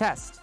Test.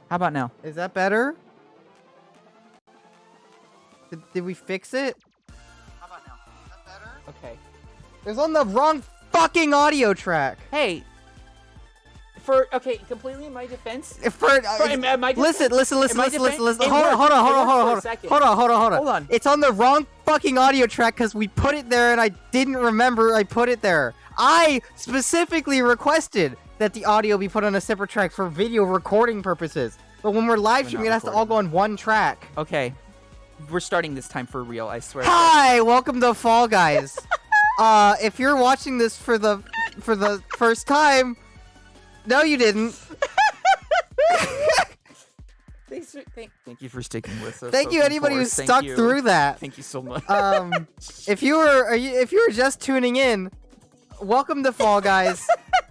How about now? Is that better? Did we fix it? How about now? Is that better? Okay. It was on the wrong fucking audio track. Hey. Completely in my defense. Listen. Hold on. It's on the wrong fucking audio track because we put it there and I didn't remember I put it there. I specifically requested that the audio be put on a separate track for video recording purposes. But when we're live streaming, it has to all go on one track. Okay. We're starting this time for real, I swear. Hi, welcome to Fall Guys. If you're watching this for the first time, no, you didn't. Thank you for sticking with us. Thank you, anybody who stuck through that. Thank you so much. If you were just tuning in, welcome to Fall Guys.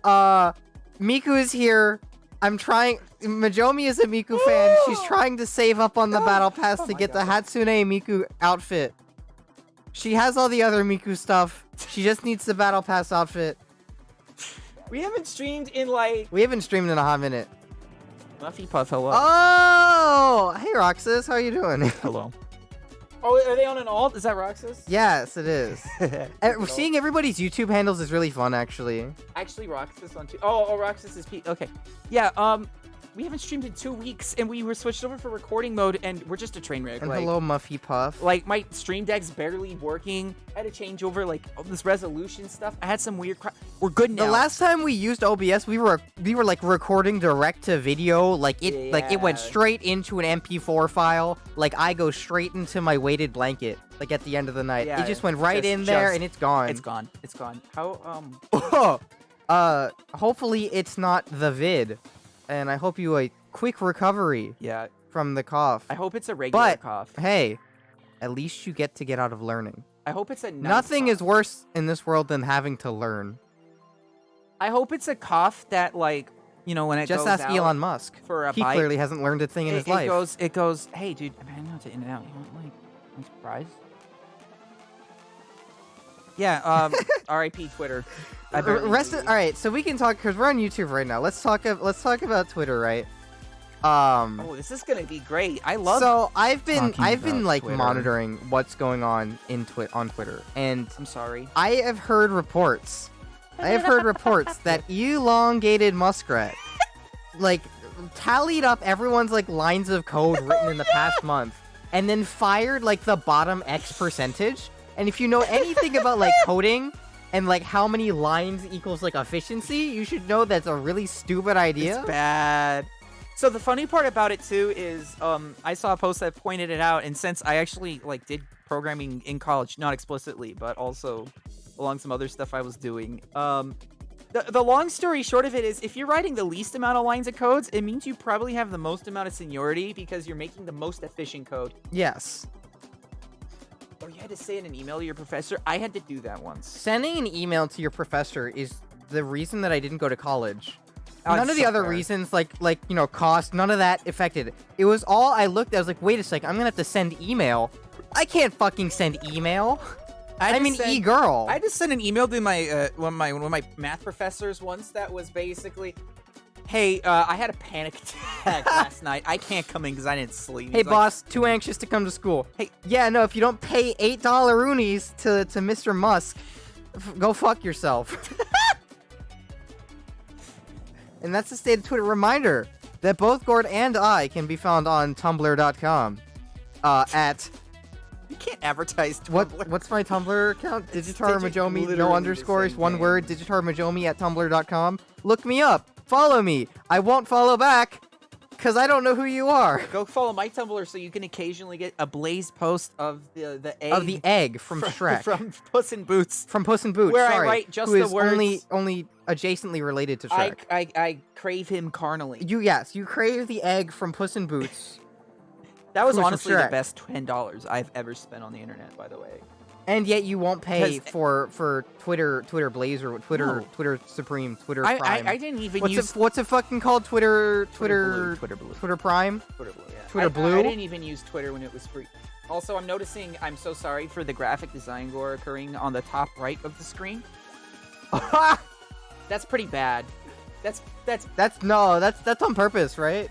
Miku is here. Majoumi is a Miku fan. She's trying to save up on the battle pass to get the Hatsune Miku outfit. She has all the other Miku stuff. She just needs the battle pass outfit. We haven't streamed in like... We haven't streamed in a hot minute. Muffy Puff, hello. Oh! Hey, Roxas. How you doing? Hello. Oh, are they on an alt? Is that Roxas? Yes, it is. Seeing everybody's YouTube handles is really fun, actually. Actually, Roxas on two. Oh, Roxas is Pete. Okay. Yeah, we haven't streamed in 2 weeks, and we were switched over for recording mode, and we're just a train wreck. And hello, Muffy Puff. Like, my stream deck's barely working. I had to change over, like, all this resolution stuff. I had some weird crap. We're good now. The last time we used OBS, we were like recording direct to video. Like it went straight into an MP4 file. Like I go straight into my weighted blanket. Like at the end of the night, it just went right in there, and it's gone. It's gone. It's gone. How hopefully it's not the vid, and I hope you a quick recovery. Yeah. From the cough. I hope it's a regular cough. Hey, at least you get to get out of learning. I hope it's a nice Nothing cough. is worse in this world than having to learn. I hope it's a cough that, like, you know, when it just goes ask out Elon Musk. For a he bite, clearly hasn't learned a thing in his life. It goes. Hey, dude, I know it's in and out. You want like a surprise? Yeah. R.I.P. Twitter. All right, so we can talk because we're on YouTube right now. Let's talk about Twitter, right? Oh, this is gonna be great. I love. So I've been like Twitter. monitoring what's going on on Twitter, and I'm sorry. I have heard reports. That elongated muskrat, like, tallied up everyone's like lines of code written in the past month, and then fired like the bottom X percentage. And if you know anything about like coding and like how many lines equals like efficiency, you should know that's a really stupid idea. It's bad. So the funny part about it too is, I saw a post that pointed it out, and since I actually like did programming in college, not explicitly, but also along some other stuff I was doing. The long story short of it is, if you're writing the least amount of lines of codes, it means you probably have the most amount of seniority because you're making the most efficient code. Yes. Oh, you had to say in an email to your professor? I had to do that once. Sending an email to your professor is the reason that I didn't go to college. None of the other reasons, like you know, cost, none of that affected it. It was all I looked at. I was like, wait a second, I'm gonna have to send email. I can't fucking send email. I'm an e-girl. I just sent an email to my one of my math professors once that was basically, hey, I had a panic attack last night. I can't come in because I didn't sleep. Hey, boss, too anxious to come to school. Hey, yeah, no, if you don't pay $8 unis to Mr. Musk, go fuck yourself. And that's the state of Twitter. Reminder that both Gord and I can be found on tumblr.com at... You can't advertise Tumblr. What's my Tumblr account? Digitar Majoumi, no underscores, one word, Digitar Majoumi at tumblr.com. Look me up. Follow me. I won't follow back, because I don't know who you are. Go follow my Tumblr so you can occasionally get a Blaze post of the egg. Of the egg from Shrek. From Puss in Boots. From Puss in Boots, where sorry, I write just who the is words. only adjacently related to Shrek. I crave him carnally. You crave the egg from Puss in Boots. That was honestly the best $10 I've ever spent on the internet, by the way. And yet you won't pay for Twitter Blaze or Twitter Supreme, Twitter Prime. I didn't even use... What's it fucking called? Twitter Blue. Twitter Prime? Twitter Blue, yeah. Twitter Blue? I didn't even use Twitter when it was free. Also, I'm noticing, I'm so sorry for the graphic design gore occurring on the top right of the screen. That's pretty bad. That's on purpose, right?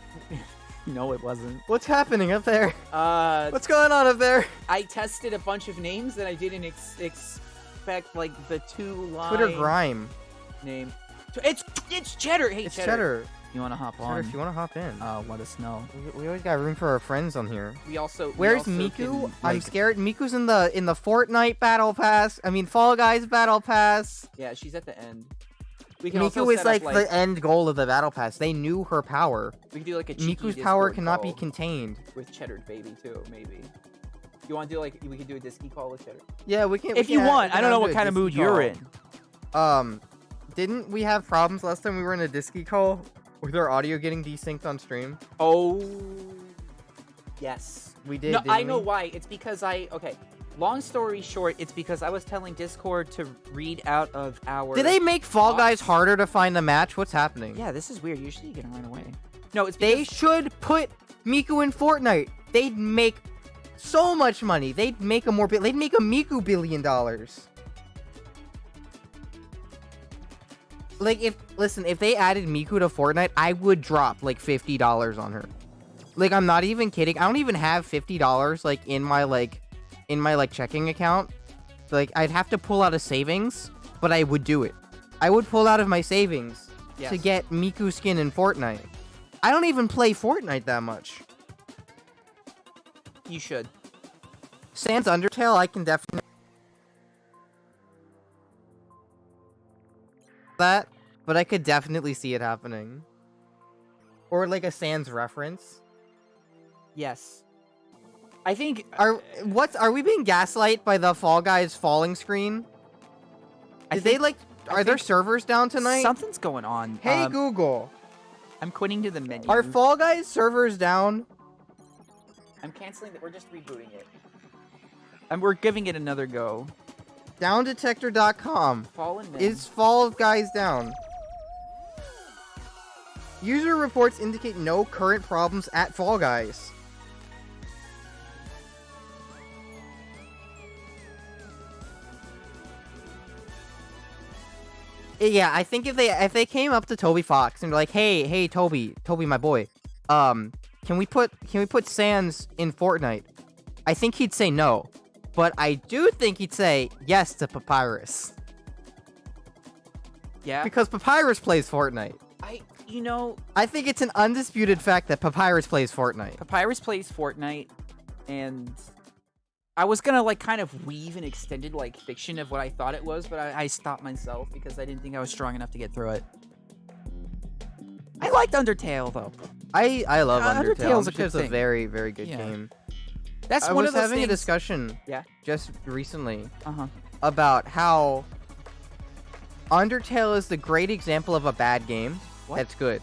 No, it wasn't. What's happening up there? What's going on up there? I tested a bunch of names and I didn't expect like the 2-line Twitter grime name. It's Cheddar. Hey, it's Cheddar. You want to hop on? Cheddar, if you want to hop in, let us know. We always got room for our friends on here. Where's Miku? I'm scared. Miku's in the Fortnite battle pass. I mean, Fall Guys battle pass. Yeah, she's at the end. We can also Miku is set like up, the end goal of the battle pass. They knew her power. we could do like a cheeky Miku's power Discord cannot be call contained. with Cheddar Baby too, maybe. You want to do like we could do a Disky call with Cheddar? Yeah, we can. If you want, I don't know what kind of mood you're in. Didn't we have problems last time we were in a Disky call with our audio getting desynced on stream? Oh, yes. We did. No, didn't I know we? why. It's because okay. Long story short, it's because I was telling Discord to read out of our. Did they make Fall Guys box. harder to find a match? What's happening? Yeah, this is weird. Usually you can run away. No, it's They because... should put Miku in Fortnite. They'd make so much money. They'd make a Miku $1 billion. Like if they added Miku to Fortnite, I would drop like $50 on her. Like I'm not even kidding. I don't even have $50 like in my checking account. Like I'd have to pull out a savings, but I would do it. I would pull out of my savings to get Miku skin in Fortnite. I don't even play Fortnite that much. You should. Sans Undertale, I can definitely that, but I could definitely see it happening. Or like a Sans reference. Yes. I think... Are we being gaslight by the Fall Guys falling screen? Are their servers down tonight? Something's going on. Hey Google. I'm quitting to the menu. Are Fall Guys servers down? I'm canceling we're just rebooting it. And we're giving it another go. Downdetector.com. Fallen Men. Is Fall Guys down? User reports indicate no current problems at Fall Guys. Yeah, I think if they came up to Toby Fox and were like, "Hey, Toby, my boy, can we put Sans in Fortnite?" I think he'd say no, but I do think he'd say yes to Papyrus. Yeah. Because Papyrus plays Fortnite. I think it's an undisputed fact that Papyrus plays Fortnite. Papyrus plays Fortnite, and I was gonna like kind of weave an extended like fiction of what I thought it was, but I stopped myself because I didn't think I was strong enough to get through it. I liked Undertale though. I love Undertale. Undertale's a good It's a thing. very, very good game. That's I one was of those having things... a discussion Yeah. just recently Uh-huh. about how Undertale is the great example of a bad game that's good.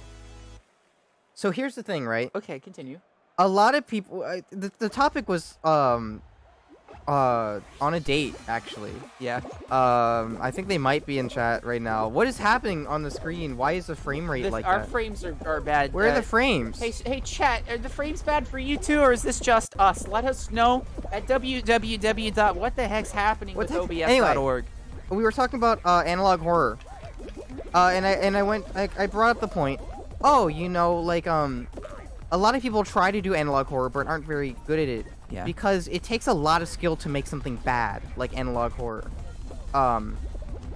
So here's the thing, right? Okay, continue. A lot of people... the topic was on a date, actually. Yeah. I think they might be in chat right now. What is happening on the screen? Why is the frame rate like Our that? frames are bad. Where are the frames? Hey, chat, are the frames bad for you too, or is this just us? Let us know at www.whatthehecks.happening.obs.org. Anyway, we were talking about analog horror. I brought up the point. Oh, a lot of people try to do analog horror but aren't very good at it. Yeah. Because it takes a lot of skill to make something bad, like analog horror. And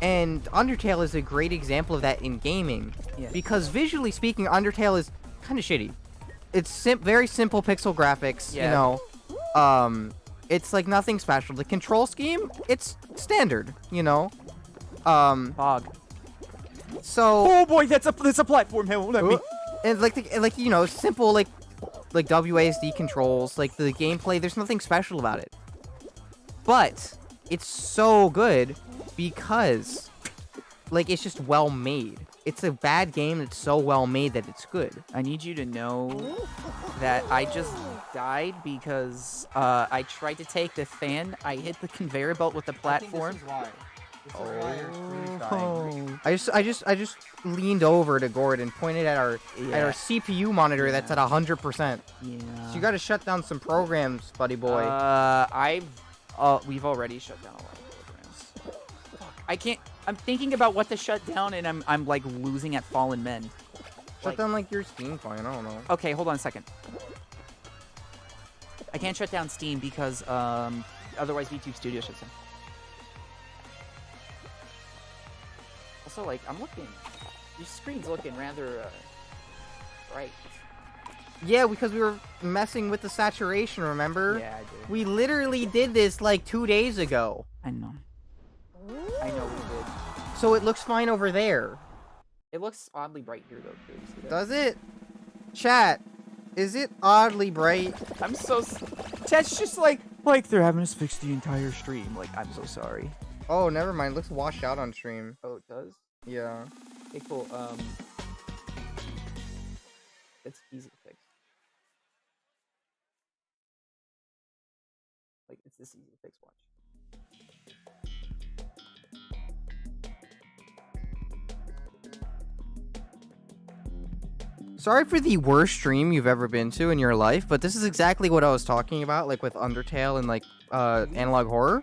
Undertale is a great example of that in gaming. Yeah. Because visually speaking, Undertale is kind of shitty. It's very simple pixel graphics, Yeah. It's like nothing special. The control scheme, it's standard, Fog. So... Oh boy, that's a platform. Hey, let me... And simple like WASD controls, like the gameplay, there's nothing special about it. But it's so good because it's just well made. It's a bad game that's so well made that it's good. I need you to know that I just died because I tried to take the fan. I hit the conveyor belt with the platform. I just leaned over to Gord and pointed at our CPU monitor that's at 100%. Yeah. So you gotta shut down some programs, buddy boy. We've already shut down a lot of programs. Fuck, I can't. I'm thinking about what to shut down, and I'm like losing at Fallen Men. Shut down your Steam client. I don't know. Okay, hold on a second. I can't shut down Steam because otherwise YouTube Studio shuts down. Also, I'm looking. Your screen's looking rather bright. Yeah, because we were messing with the saturation, remember? Yeah, I do. We literally did this 2 days ago. I know we did. So it looks fine over there. It looks oddly bright here though. Too. See that? Does it? Chat, is it oddly bright? I'm so. Chat's just like they're having us fix the entire stream. Like I'm so sorry. Oh, never mind. It looks washed out on stream. Oh, it does. Yeah. Okay, cool. It's easy to fix. Like it's this easy to fix. Watch. Sorry for the worst stream you've ever been to in your life, but this is exactly what I was talking about, like with Undertale and like analog horror.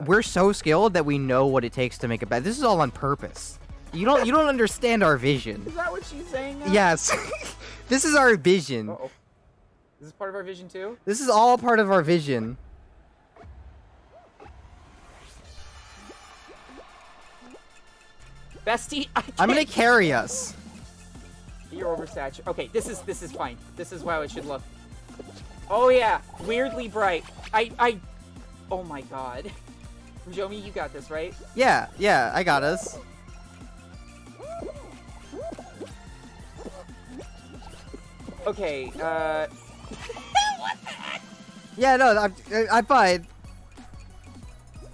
We're so skilled that we know what it takes to make it bad. This is all on purpose. You don't understand our vision. Is that what she's saying now? Yes. This is our vision. Uh-oh. This is part of our vision too? This is all part of our vision. Bestie, I'm gonna carry us. You're oversaturated. Okay, this is fine. This is how it should look. Oh yeah, weirdly bright. Oh my god. Majoumi, you got this, right? Yeah, I got us. Okay, what the heck? Yeah, no, I'm fine.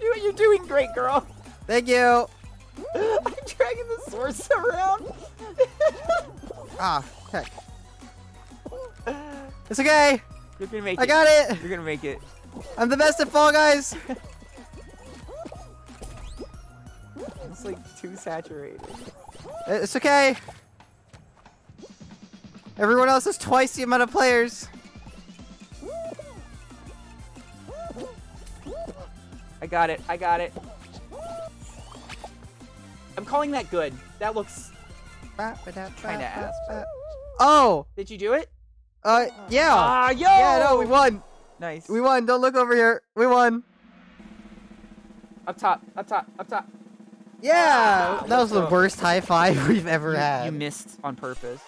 You're doing great, girl. Thank you. I'm dragging the source around. Ah, heck. It's okay. You're gonna make it. I got it. You're gonna make it. I'm the best at Fall Guys. It's like too saturated. It's okay. Everyone else has twice the amount of players. I got it. I got it. I'm calling that good. That looks kind of ass. Oh. Did you do it? Yeah. Ah, yo! Yeah, no, we won. Nice. We won. Don't look over here. We won. Up top. Up top. Up top. Yeah. Ah, that was the let's go. worst high five we've ever had. You missed on purpose.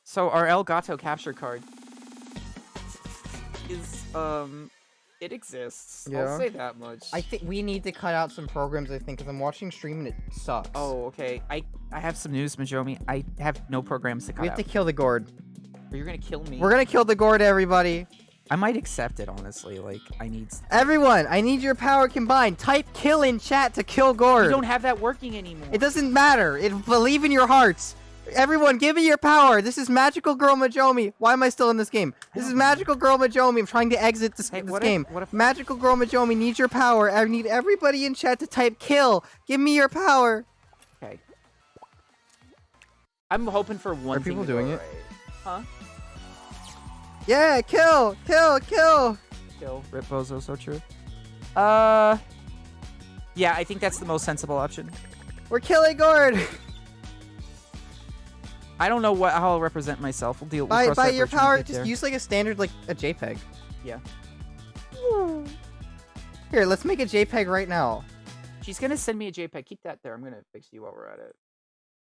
So our El Gato capture card is it exists. Yeah. I'll say that much. I think we need to cut out some programs, I think, because I'm watching stream and it sucks. Oh, okay. I have some news, Majoumi. I have no programs to cut We have out. to kill the gourd. Or you're gonna kill me. We're gonna kill the gourd, everybody. I might accept it, honestly. Like, I need... Everyone, I need your power combined. Type kill in chat to kill gourd. You don't have that working anymore. It doesn't matter. Believe in your hearts. Everyone, give me your power. This is Magical Girl Majoumi. Why am I still in this game? This is Magical Girl Majoumi. I'm trying to exit this game. What if... Magical Girl Majoumi needs your power. I need everybody in chat to type kill. Give me your power. Okay. I'm hoping for one thing people to go doing it? right. Huh? Yeah, kill. Kill. Rip Bozo, so true. Yeah, I think that's the most sensible option. We're killing gourd. I don't know how I'll represent myself. We'll deal with By your power, just use like a standard, like a JPEG. Yeah. Here, let's make a JPEG right now. She's gonna send me a JPEG. Keep that there. I'm gonna fix you while we're at it.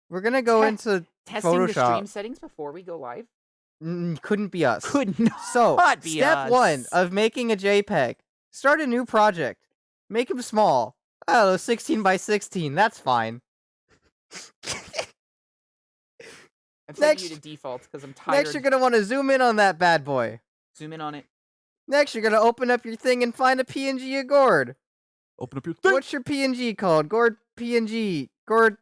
We're gonna go into testing Photoshop. the stream settings before we go live. Couldn't be us. Could not So, be step us. 1 of making a JPEG. Start a new project. Make them small. I don't know, 16 by 16. That's fine. I'm setting you to default because I'm tired. Next, you're gonna want to zoom in on that bad boy. Zoom in on it. Next, you're gonna open up your thing and find a PNG of gourd. Open up your thing. What's your PNG called? Gourd PNG. Gourd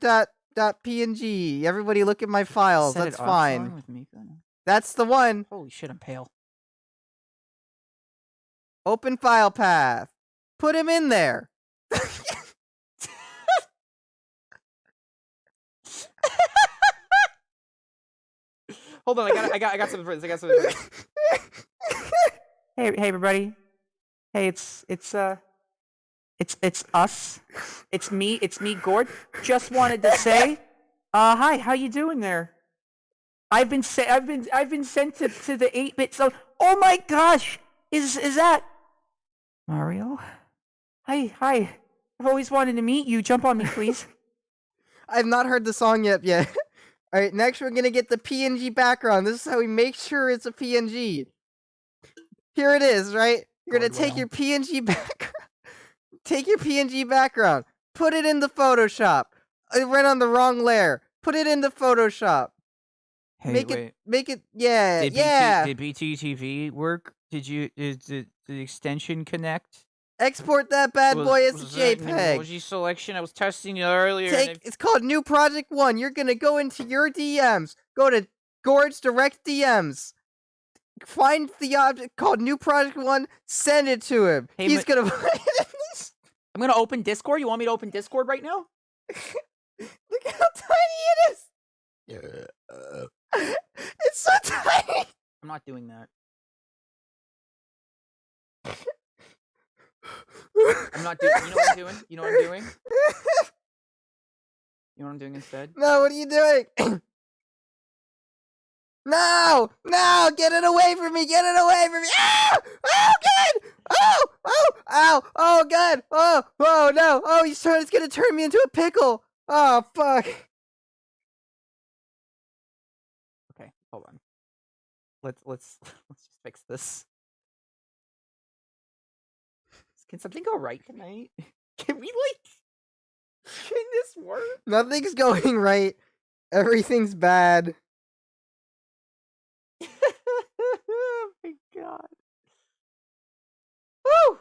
dot PNG. Everybody look at my files. Set That's it fine. offline with me. That's the one. Holy shit, I'm pale. Open file path. Put him in there. Hold on, I got something for this. Hey everybody. Hey, it's us. It's me, Gord. Just wanted to say, hi, how you doing there? I've been sent to the 8-bit zone. Oh my gosh! Is that Mario? Hi. I've always wanted to meet you. Jump on me, please. I've not heard the song yet. All right, next we're gonna get the PNG background. This is how we make sure it's a PNG. Here it is, right? You're gonna take your PNG background. Take your PNG background. Put it in the Photoshop. It ran on the wrong layer. Put it into Photoshop. Hey, make wait. it. Make it. Yeah. Did yeah. did BTTV work? Did the extension connect? Export that bad boy as a that an JPEG. emoji selection? I was testing it earlier. It's called New Project 1. You're gonna go into your DMs. Go to Gord's direct DMs. Find the object called New Project 1. Send it to him. Hey, He's gonna put it in this. I'm gonna open Discord. You want me to open Discord right now? Look how tiny it is. It's so tiny. I'm not doing that. I'm not doing. You know what I'm doing? You know what I'm doing? You know what I'm doing instead? No, what are you doing? No! No! Get it away from me! Get it away from me! Ah! Oh, God! Oh! Oh! Ow! Oh, God! Oh! Oh, no! Oh, it's gonna turn me into a pickle! Oh, fuck! Okay, hold on. Let's just fix this. Can something go right tonight? Can we can this work? Nothing's going right. Everything's bad. Oh my god. Woo!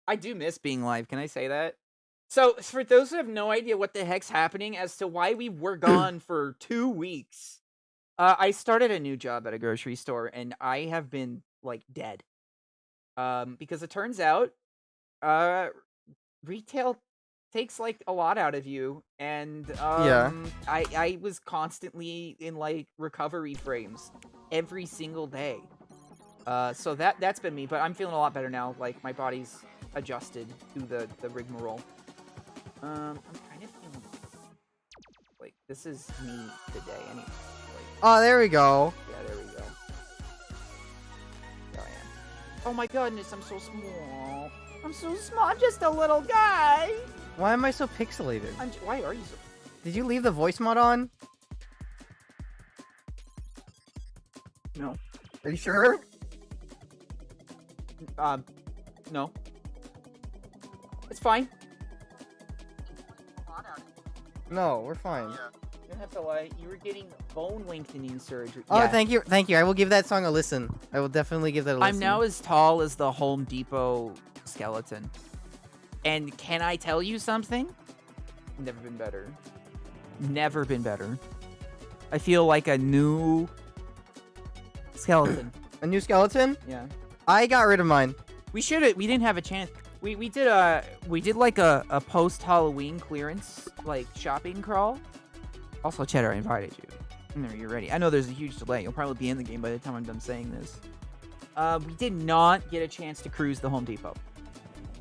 I do miss being live, can I say that? So, for those who have no idea what the heck's happening as to why we were gone for 2 weeks, I started a new job at a grocery store, and I have been, like, dead. Because it turns out, retail takes, like, a lot out of you, and, I was constantly in, like, recovery frames every single day. So that's been me, but I'm feeling a lot better now, like, my body's adjusted to the rigmarole. I'm kind of feeling like this is me today, anyway. Like, Oh, there we go. yeah, there we go. There I am. Oh my goodness, I'm so small. I'm so small. I'm just a little guy. Why am I so pixelated? Why are you so? Did you leave the voice mod on? No. Are you sure? No. It's fine. No, we're fine. You don't have to lie. You were getting bone lengthening surgery. Oh, Yeah. thank you. Thank you. I will give that song a listen. I will definitely give that a listen. I'm now as tall as the Home Depot skeleton. And can I tell you something? Never been better. Never been better. I feel like a new skeleton. A new skeleton? Yeah. I got rid of mine. We didn't have a chance. We did like a post Halloween clearance like shopping crawl. Also, Cheddar, I invited you. Whenever you're ready. I know there's a huge delay. You'll probably be in the game by the time I'm done saying this. We did not get a chance to cruise the Home Depot.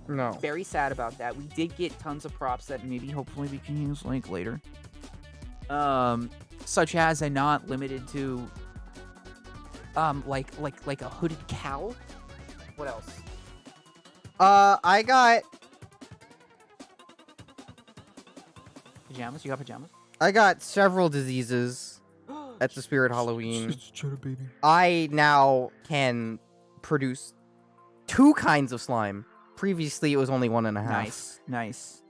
No. Very sad about that. We did get tons of props that maybe hopefully we can use like later. Such as a not limited to like a hooded cowl. What else? I got Pajamas? You got pajamas? I got several diseases at the Spirit Halloween. Cheddar baby. I now can produce 2 kinds of slime. Previously, it was only 1.5. Nice.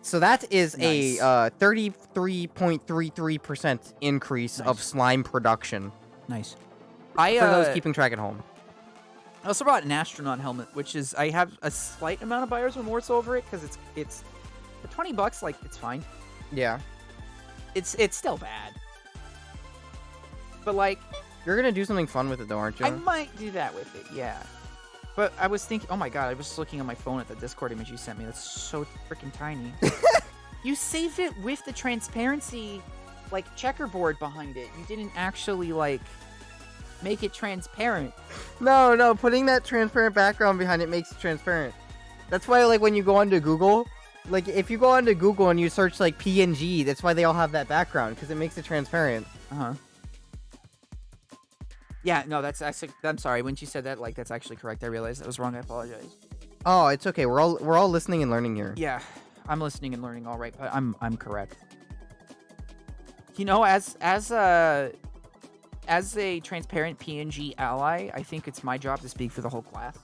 So that is Nice. a 33.33% increase of Nice. slime production. Nice. For those keeping track at home. I also brought an astronaut helmet, which is I have a slight amount of buyer's remorse over it because it's for $20. Like it's fine. Yeah. It's still bad. But like You're gonna do something fun with it though, aren't you? I might do that with it, yeah. But I was thinking, oh my god, I was just looking on my phone at the Discord image you sent me. That's so freaking tiny. You saved it with the transparency, like checkerboard behind it. You didn't actually like make it transparent. No, putting that transparent background behind it makes it transparent. That's why, like, when you go onto Google, like, if you go onto Google and you search, like, PNG, that's why they all have that background, because it makes it transparent. Uh-huh. Yeah, no, that's actually, I'm sorry, when you said that, like, that's actually correct. I realized that was wrong. I apologize. Oh, it's okay. We're all listening and learning here. Yeah, I'm listening and learning all right, but I'm correct. You know, as a transparent PNG ally, I think it's my job to speak for the whole class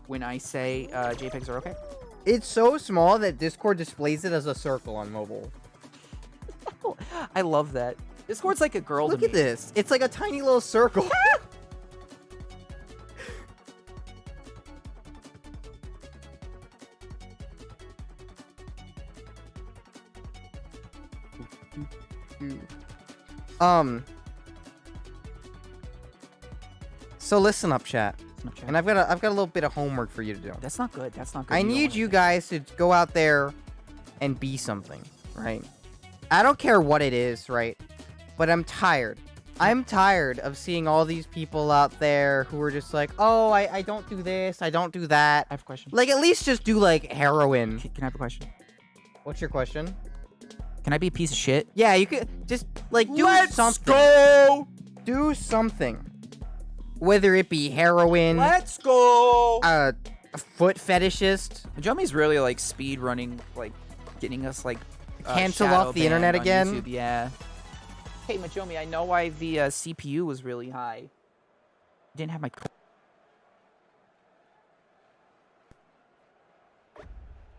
when I say JPEGs are okay. It's so small that Discord displays it as a circle on mobile. I love that. Discord's like a girl Look to at me. this. It's like a tiny little circle. So listen up, chat. Snapchat. And I've got a little bit of homework for you to do. That's not good. That's not good. I don't need wanna you do guys to go out there and be something, right? I don't care what it is, right? But I'm tired. I'm tired of seeing all these people out there who are just like, oh, I don't do this, I don't do that. I have a question. Like, at least just do, like, heroin. Can I have a question? What's your question? Can I be a piece of shit? Yeah, you could just, like, do something. Go! Do something. Whether it be heroin, Let's go! a foot fetishist, Majoumi's really like speed running, like getting us like cancel shadow off the banned internet on again. YouTube, yeah. Hey Majoumi, I know why the CPU was really high. Didn't have my.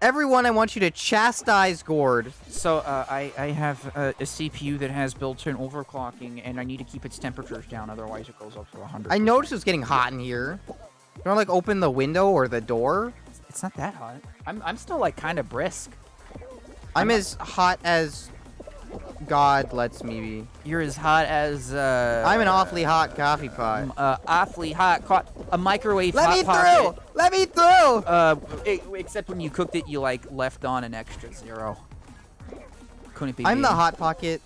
Everyone, I want you to chastise Gord. So I have a CPU that has built-in overclocking, and I need to keep its temperatures down, otherwise it goes up to 100. I noticed it's getting hot in here. You wanna, like, open the window or the door? It's not that hot. I'm still like kind of brisk. I'm as hot as God lets me be. You're as hot as I'm an awfully hot coffee pot. awfully hot. A microwave. Let hot me pocket. through! Let me through! Except when you cooked it, you like left on an extra 0. Couldn't be. I'm me. the hot pocket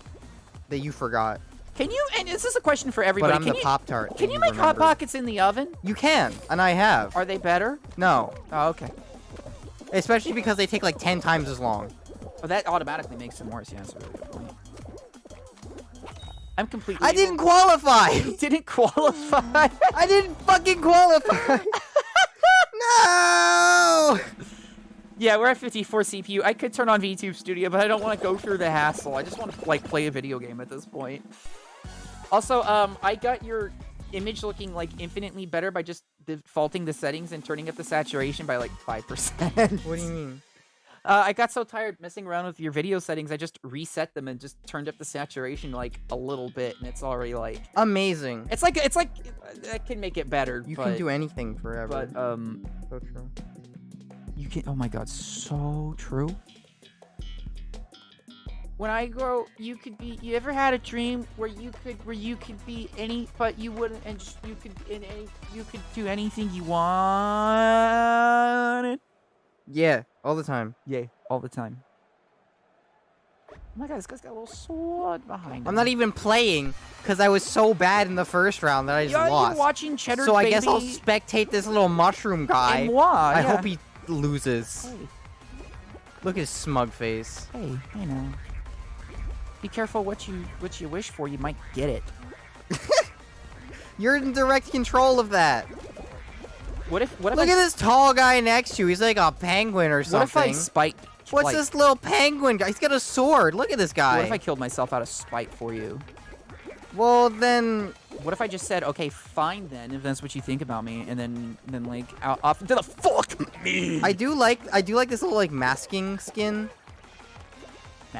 that you forgot. Can you? And this is a question for everybody. But I'm can the you, Pop-Tart. Can you make hot pockets in the oven? You can, and I have. Are they better? No. Oh, okay. Especially because they take like 10 times as long. Oh, that automatically makes them worse. Yeah, that's a really good point. I'm completely. I didn't qualify! You didn't qualify. I didn't fucking qualify! No! Yeah, we're at 54 CPU. I could turn on VTube Studio, but I don't want to go through the hassle. I just want to like play a video game at this point. Also, I got your image looking like infinitely better by just defaulting the settings and turning up the saturation by like 5%. What do you mean? I got so tired messing around with your video settings, I just reset them and just turned up the saturation like a little bit, and it's already like Amazing. it's like I can make it better. You but, can do anything forever. but So true. you can. Oh my god, so true. When I grow, you could be. You ever had a dream where you could be any, but you wouldn't, and just, you could do anything you wanted. Yeah, all the time. Yay, all the time. Oh my god, this guy's got a little sword behind him. I'm not even playing because I was so bad in the first round that I just lost. You're watching Cheddar So I Baby guess I'll spectate this little mushroom guy. and moi, I yeah. hope he loses. Hey, Look at his smug face. hey, you know. Be careful what you wish for. You might get it. You're in direct control of that. What if Look at this tall guy next to you. He's like a penguin or something. What if I spite? What's like, this little penguin guy? He's got a sword. Look at this guy. What if I killed myself out of spite for you? Well, then... What if I just said, okay, fine then, if that's what you think about me, and then like off into the fuck me. I do like this little like masking skin,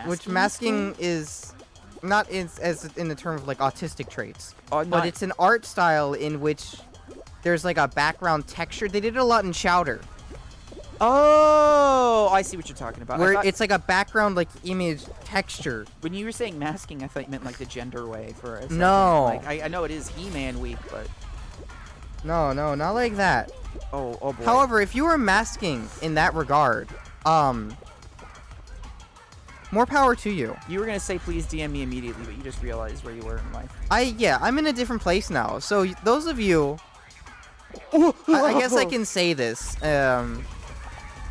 which masking is not as in the term of like autistic traits, but it's an art style in which there's like a background texture. They did it a lot in Chowder. Oh, I see what you're talking about. Where it's like a background like image texture. When you were saying masking, I thought you meant like the gender way for a second. No. Like I know it is He-Man week, but No, not like that. oh boy. However, if you were masking in that regard, more power to you. You were gonna say please DM me immediately, but you just realized where you were in life. I'm in a different place now. So those of you, I guess I can say this,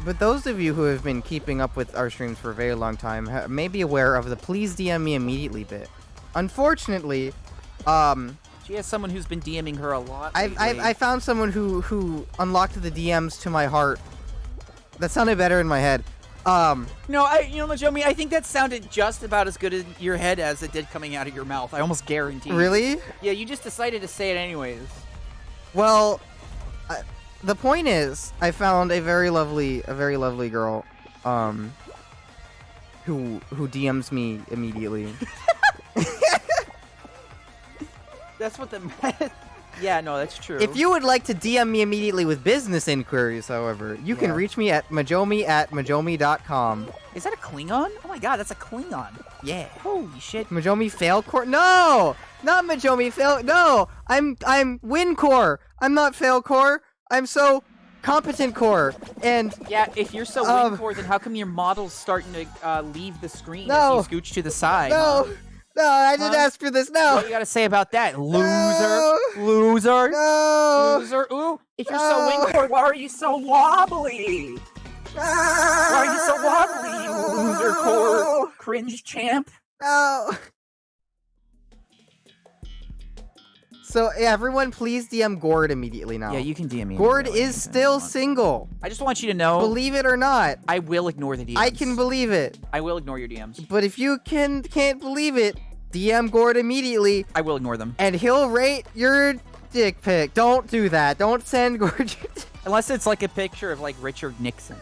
but those of you who have been keeping up with our streams for a very long time may be aware of the please DM me immediately bit. Unfortunately, She has someone who's been DMing her a lot. I found someone who unlocked the DMs to my heart. That sounded better in my head. No, Majoumi, I think that sounded just about as good in your head as it did coming out of your mouth. I almost guarantee. Really? Yeah, you just decided to say it anyways. Well, the point is, I found a very lovely girl, who DMs me immediately. That's what the... Yeah, no, that's true. If you would like to DM me immediately with business inquiries, however, you can reach me at Majoumi@majoumi.com. Is that a Klingon? Oh my god, that's a Klingon. Yeah. Holy shit. Majoumi Failcore? No! Not Majoumi Fail... No! I'm Wincore! I'm not Failcore! I'm so competent core! And... Yeah, if you're so Wincore, then how come your model's starting to leave the screen No. as you scooch to the side? No! Huh? No, I didn't ask for this, no! What do you gotta say about that? Loser! No. Loser! No! Loser! Ooh! If you're No. so Wincore, why are you so wobbly? Why are you so wobbly, you loser core cringe champ? No! So, yeah, everyone, please DM Gord immediately now. Yeah, you can DM me. Gord immediately is anytime still you want. single. I just want you to know, Believe it or not. I will ignore the DMs. I can believe it. I will ignore your DMs. But if you can't believe it, DM Gord immediately, I will ignore them. and he'll rate your dick pic. Don't do that. Don't send Gord your dick. Unless it's like a picture of like Richard Nixon.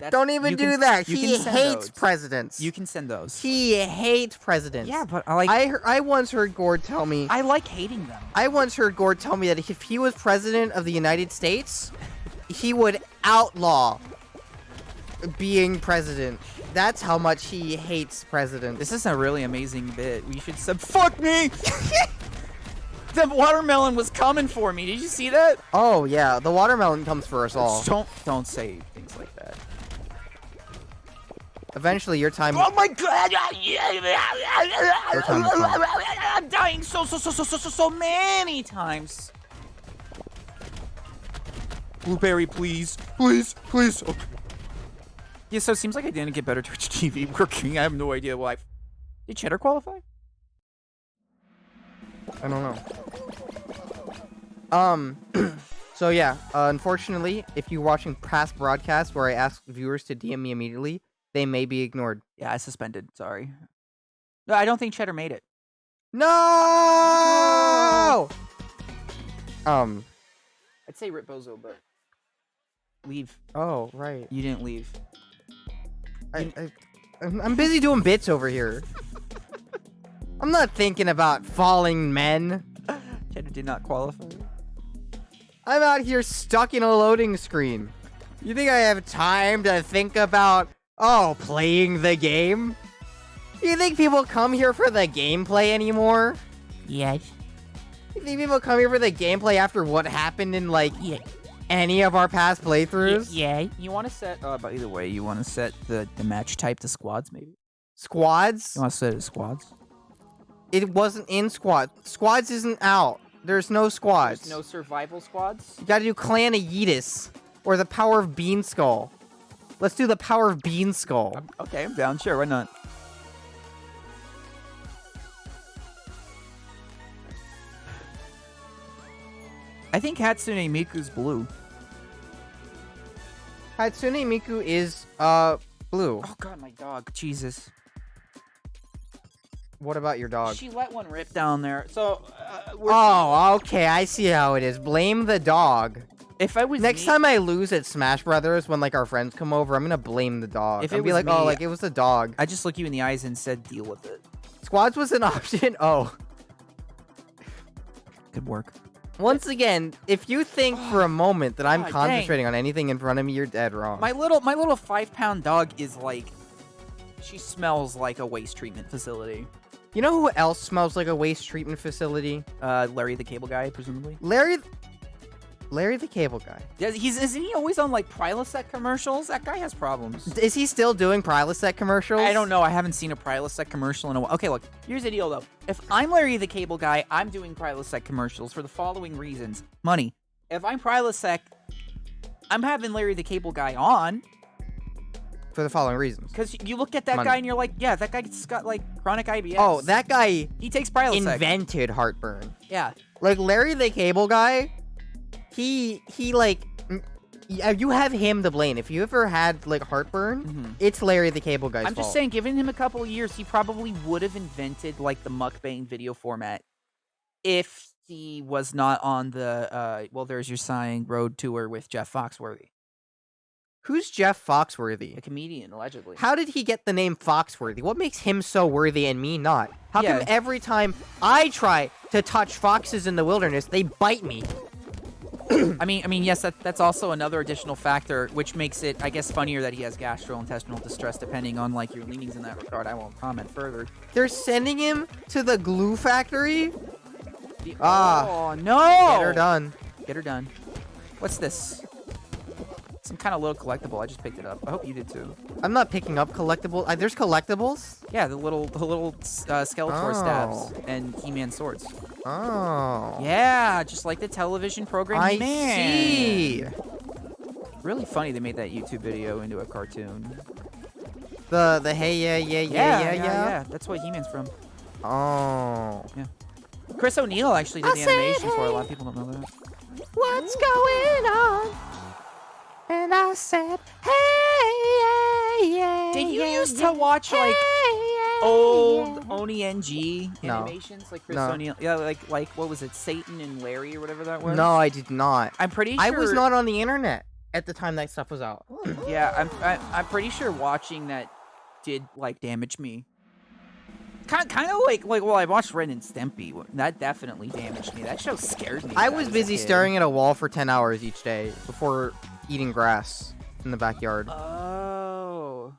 Don't even do that. You He can send hates those. presidents. You can send those. He hates presidents. Yeah, but I once heard Gord tell me. I like hating them. I once heard Gord tell me that if he was president of the United States, he would outlaw being president. That's how much he hates presidents. This is a really amazing bit. We should sub. Fuck me! The watermelon was coming for me. Did you see that? Oh yeah, the watermelon comes for us all. Don't say things like that. Eventually, your time. Oh my god! Your time will come. I'm dying so many times. Blueberry, please, please. Okay. Yeah, so it seems like I didn't get better Twitch TV working. I have no idea why. Did Cheddar qualify? I don't know. So yeah, unfortunately, if you're watching past broadcasts where I ask viewers to DM me immediately, they may be ignored. Yeah, I suspended. Sorry. No, I don't think Cheddar made it. No! I'd say Rip Bozo, but leave. Oh, right. You didn't leave. I'm busy doing bits over here. I'm not thinking about falling men. Cheddar did not qualify. I'm out here stuck in a loading screen. You think I have time to think about, playing the game? You think people come here for the gameplay anymore? Yes. You think people come here for the gameplay after what happened in, any of our past playthroughs? Yeah. You want to set, but either way, you want to set the match type to squads, maybe? Squads? You want to set it to squads? It wasn't in squad. Squads isn't out. There's no squads. There's no survival squads? You gotta do Clan of Yeetus. Or the Power of Bean Skull. Let's do the Power of Bean Skull. Okay, I'm down. Sure, why not? I think Hatsune Miku's blue. Hatsune Miku is, blue. Oh god, my dog. Jesus. What about your dog? She let one rip down there. So, Oh, okay, I see how it is. Blame the dog. if I was Next time I lose at Smash Brothers, when, our friends come over, I'm gonna blame the dog. If I'll it be was like, me- it was the dog. I just look you in the eyes and said, deal with it. Squads was an option? Oh. Good work. Once again, if you think for a moment that I'm God, concentrating on anything in front of me, you're dead wrong. My little 5-pound dog is she smells like a waste treatment facility. You know who else smells like a waste treatment facility? Larry the Cable Guy, presumably. Larry the Cable Guy. Isn't he always on Prilosec commercials? That guy has problems. Is he still doing Prilosec commercials? I don't know. I haven't seen a Prilosec commercial in a while. Okay, look. Here's the deal, though. If I'm Larry the Cable Guy, I'm doing Prilosec commercials for the following reasons. Money. If I'm Prilosec, I'm having Larry the Cable Guy on. For the following reasons. Because you look at that Money. guy and you're like, yeah, that guy's got chronic IBS. Oh, that guy He takes Prilosec. invented heartburn. Yeah. Larry the Cable Guy, you have him to blame. If you ever had heartburn, it's Larry the Cable Guy's I'm fault. just saying, giving him a couple of years, he probably would have invented the mukbang video format if he was not on the well, there's your sign road tour with Jeff Foxworthy, Who's Jeff Foxworthy? a comedian, allegedly. How did he get the name Foxworthy? What makes him so worthy and me not? How Yeah. come every time I try to touch foxes in the wilderness, they bite me? I mean, yes, that's also another additional factor, which makes it, I guess, funnier that he has gastrointestinal distress, depending on like your leanings in that regard. I won't comment further. They're sending him to the glue factory? Oh no! Get her done. Get her done. What's this? Some kind of little collectible. I just picked it up. I hope you did too. I'm not picking up collectibles. There's collectibles? Yeah, the little Skeletor stabs and He-Man swords. Oh. Yeah, just like the television program I He-Man. see. Really funny they made that YouTube video into a cartoon. The hey yeah. That's what He-Man's from. Oh. Chris O'Neill actually did the animation for it. A lot of people don't know that. What's going on? And I said, hey, yeah. Did you used to watch like old Oni NG No. animations like Chris No. O'Neill? Yeah, like what was it, Satan and Larry or whatever that was? No, I did not. I'm pretty sure. I was not on the internet at the time that stuff was out. Yeah, I'm pretty sure watching that did like damage me. Kind of like well, I watched Ren and Stimpy. That definitely damaged me. That show scared me. I when was a busy kid. staring at a wall for 10 hours each day before eating grass in the backyard. Oh.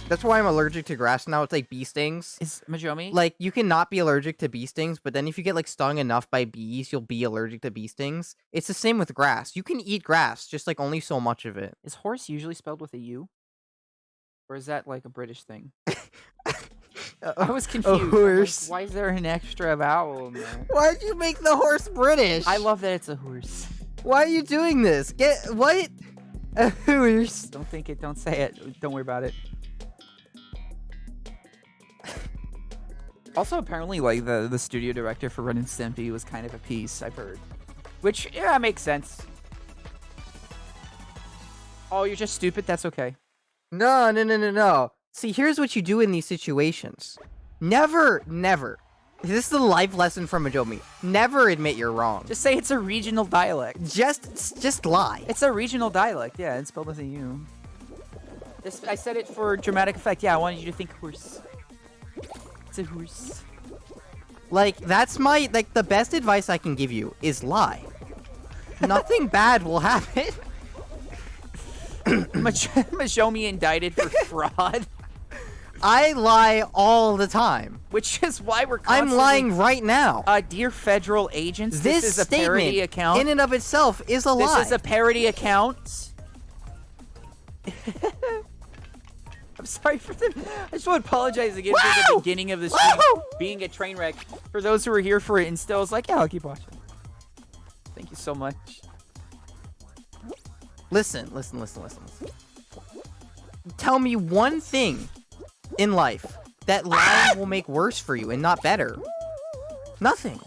That's why I'm allergic to grass now. It's like bee stings. Is Majoumi? Like, you cannot be allergic to bee stings, but then if you get, like, stung enough by bees, you'll be allergic to bee stings. It's the same with grass. You can eat grass, just, like, only so much of it. Is horse usually spelled with a U? Or is that like a British thing? I was confused. I'm like, horse. why is there an extra vowel in there? Why'd you make the horse British? I love that it's a horse. Why are you doing this? What? A horse. Don't think it. Don't say it. Don't worry about it. Also, apparently, like the studio director for Ren and Stimpy was kind of a piece. I've heard, which makes sense. Oh, you're just stupid. That's okay. No. See, here's what you do in these situations. Never. This is the life lesson from Majoumi. Never admit you're wrong. Just say it's a regional dialect. Just lie. It's a regional dialect. Yeah, it's spelled with a U. I said it for dramatic effect. Yeah, I wanted you to think horse. It's a horse. Like, that's the best advice I can give you is lie. Nothing bad will happen. Majoumi indicted for fraud. I lie all the time. Which is why we're I'm constantly... lying right now. Dear federal agents, This is a parody statement, account. in and of itself, is a lie. This is a parody account. I'm sorry for the... I just want to apologize again for the beginning of the stream being a train wreck. For those who were here for it and still was like, yeah, I'll keep watching. Thank you so much. Listen. Tell me one thing in life that lying will make worse for you and not better. Nothing.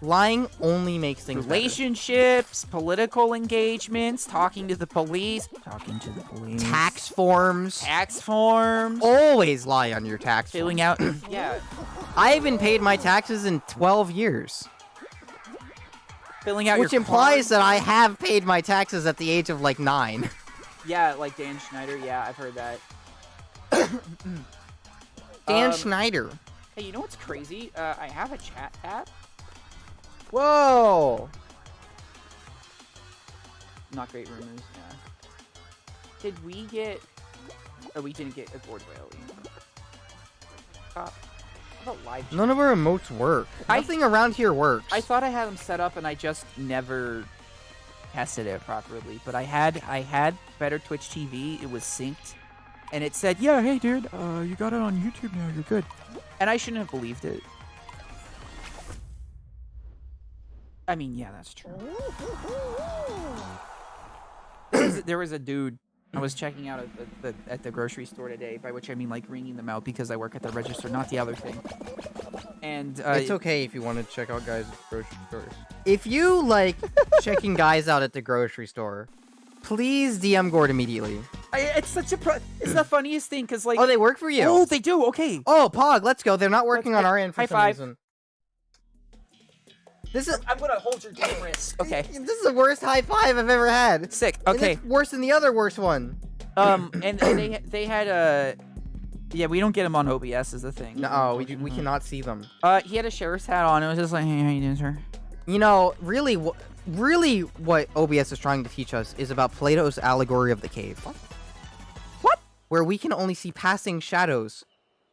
Lying only makes things better. Relationships, political engagements, talking to the police. Tax forms. Tax forms. Always lie on your tax Filling form. out. Yeah. I haven't paid my taxes in 12 years. Filling out Which your implies card. that I have paid my taxes at the age of, like, 9. Yeah, like Dan Schneider. Yeah, I've heard that. Dan Schneider. Hey, you know what's crazy? I have a chat tab. Whoa! Not great rumors, yeah. Did we get... Oh, we didn't get a board whale. How about live chat? None of our emotes work. Nothing around here works. I thought I had them set up and I just never tested it properly. But I had Better Twitch TV. It was synced. And it said, yeah, hey, dude, you got it on YouTube now. You're good. And I shouldn't have believed it. I mean, yeah, that's true. There was a dude I was checking out at the grocery store today, by which I mean like ringing them out because I work at the register, not the other thing. And it's okay if you want to check out guys at grocery stores. If you like checking guys out at the grocery store, please DM Gord immediately. It's such a it's the funniest thing because like Oh, they work for you. oh they do okay. Oh, Pog, let's go. They're not working on our end for high some five. reason. This is I'm gonna hold your damn wrist. Okay. This is the worst high five I've ever had. Sick. And Okay. it's worse than the other worst one. And they had a yeah, we don't get him on OBS is the thing. No, we cannot see them. He had a sheriff's hat on. It was just like, hey, how you doing, sir? You know, really what OBS is trying to teach us is about Plato's allegory of the cave. What? Where we can only see passing shadows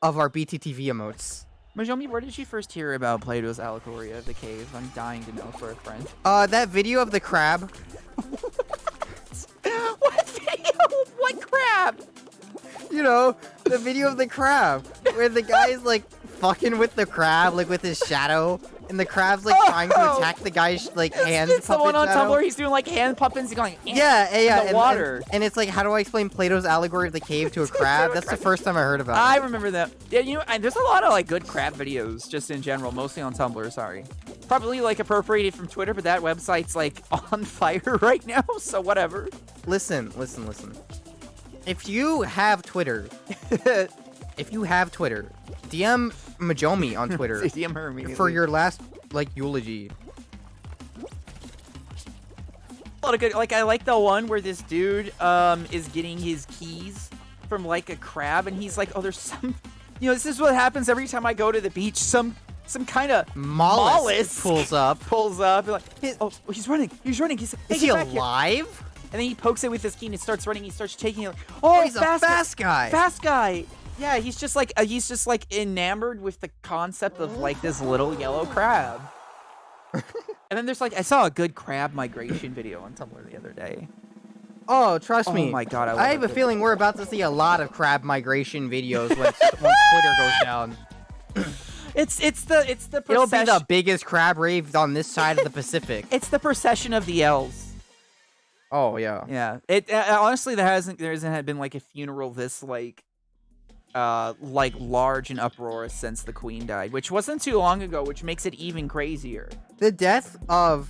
of our BTTV emotes. Majoumi, where did you first hear about Plato's allegory of the cave? I'm dying to know for a friend. That video of the crab. What video? What crab? You know, the video of the crab where the guy's like fucking with the crab, like with his shadow, and the crab's like trying to attack the guy's like hand. It's the one on shadow. Tumblr. He's doing like hand puppets. He's going yeah, in the water. And it's like, how do I explain Plato's allegory of the cave to a crab? That's the first time I heard about it. I remember that. Yeah, you know, and there's a lot of like good crab videos just in general, mostly on Tumblr. Sorry, probably like appropriated from Twitter, but that website's like on fire right now. So whatever. Listen. If you have Twitter, DM Majoumi on Twitter DM her immediately. for your last like eulogy. A lot of good. Like I like the one where this dude is getting his keys from like a crab, and he's like, oh, there's some. You know, this is what happens every time I go to the beach. Some kind of Mollusk pulls up. and like, he's running. He's running. He's Is he alive? And then he pokes it with his key and it starts running. He starts taking it. Oh, he's a fast guy. Fast guy. Yeah, he's just like enamored with the concept of like this little yellow crab. And then there's like I saw a good crab migration video on Tumblr the other day. Oh, trust me. Oh my god, I have a feeling we're about to see a lot of crab migration videos when Twitter goes down. It's the procession. It'll be the biggest crab rave on this side of the Pacific. It's the procession of the L's. Oh yeah. Yeah. It honestly there hasn't been like a funeral this like large and uproarious since the Queen died, which wasn't too long ago, which makes it even crazier. The death of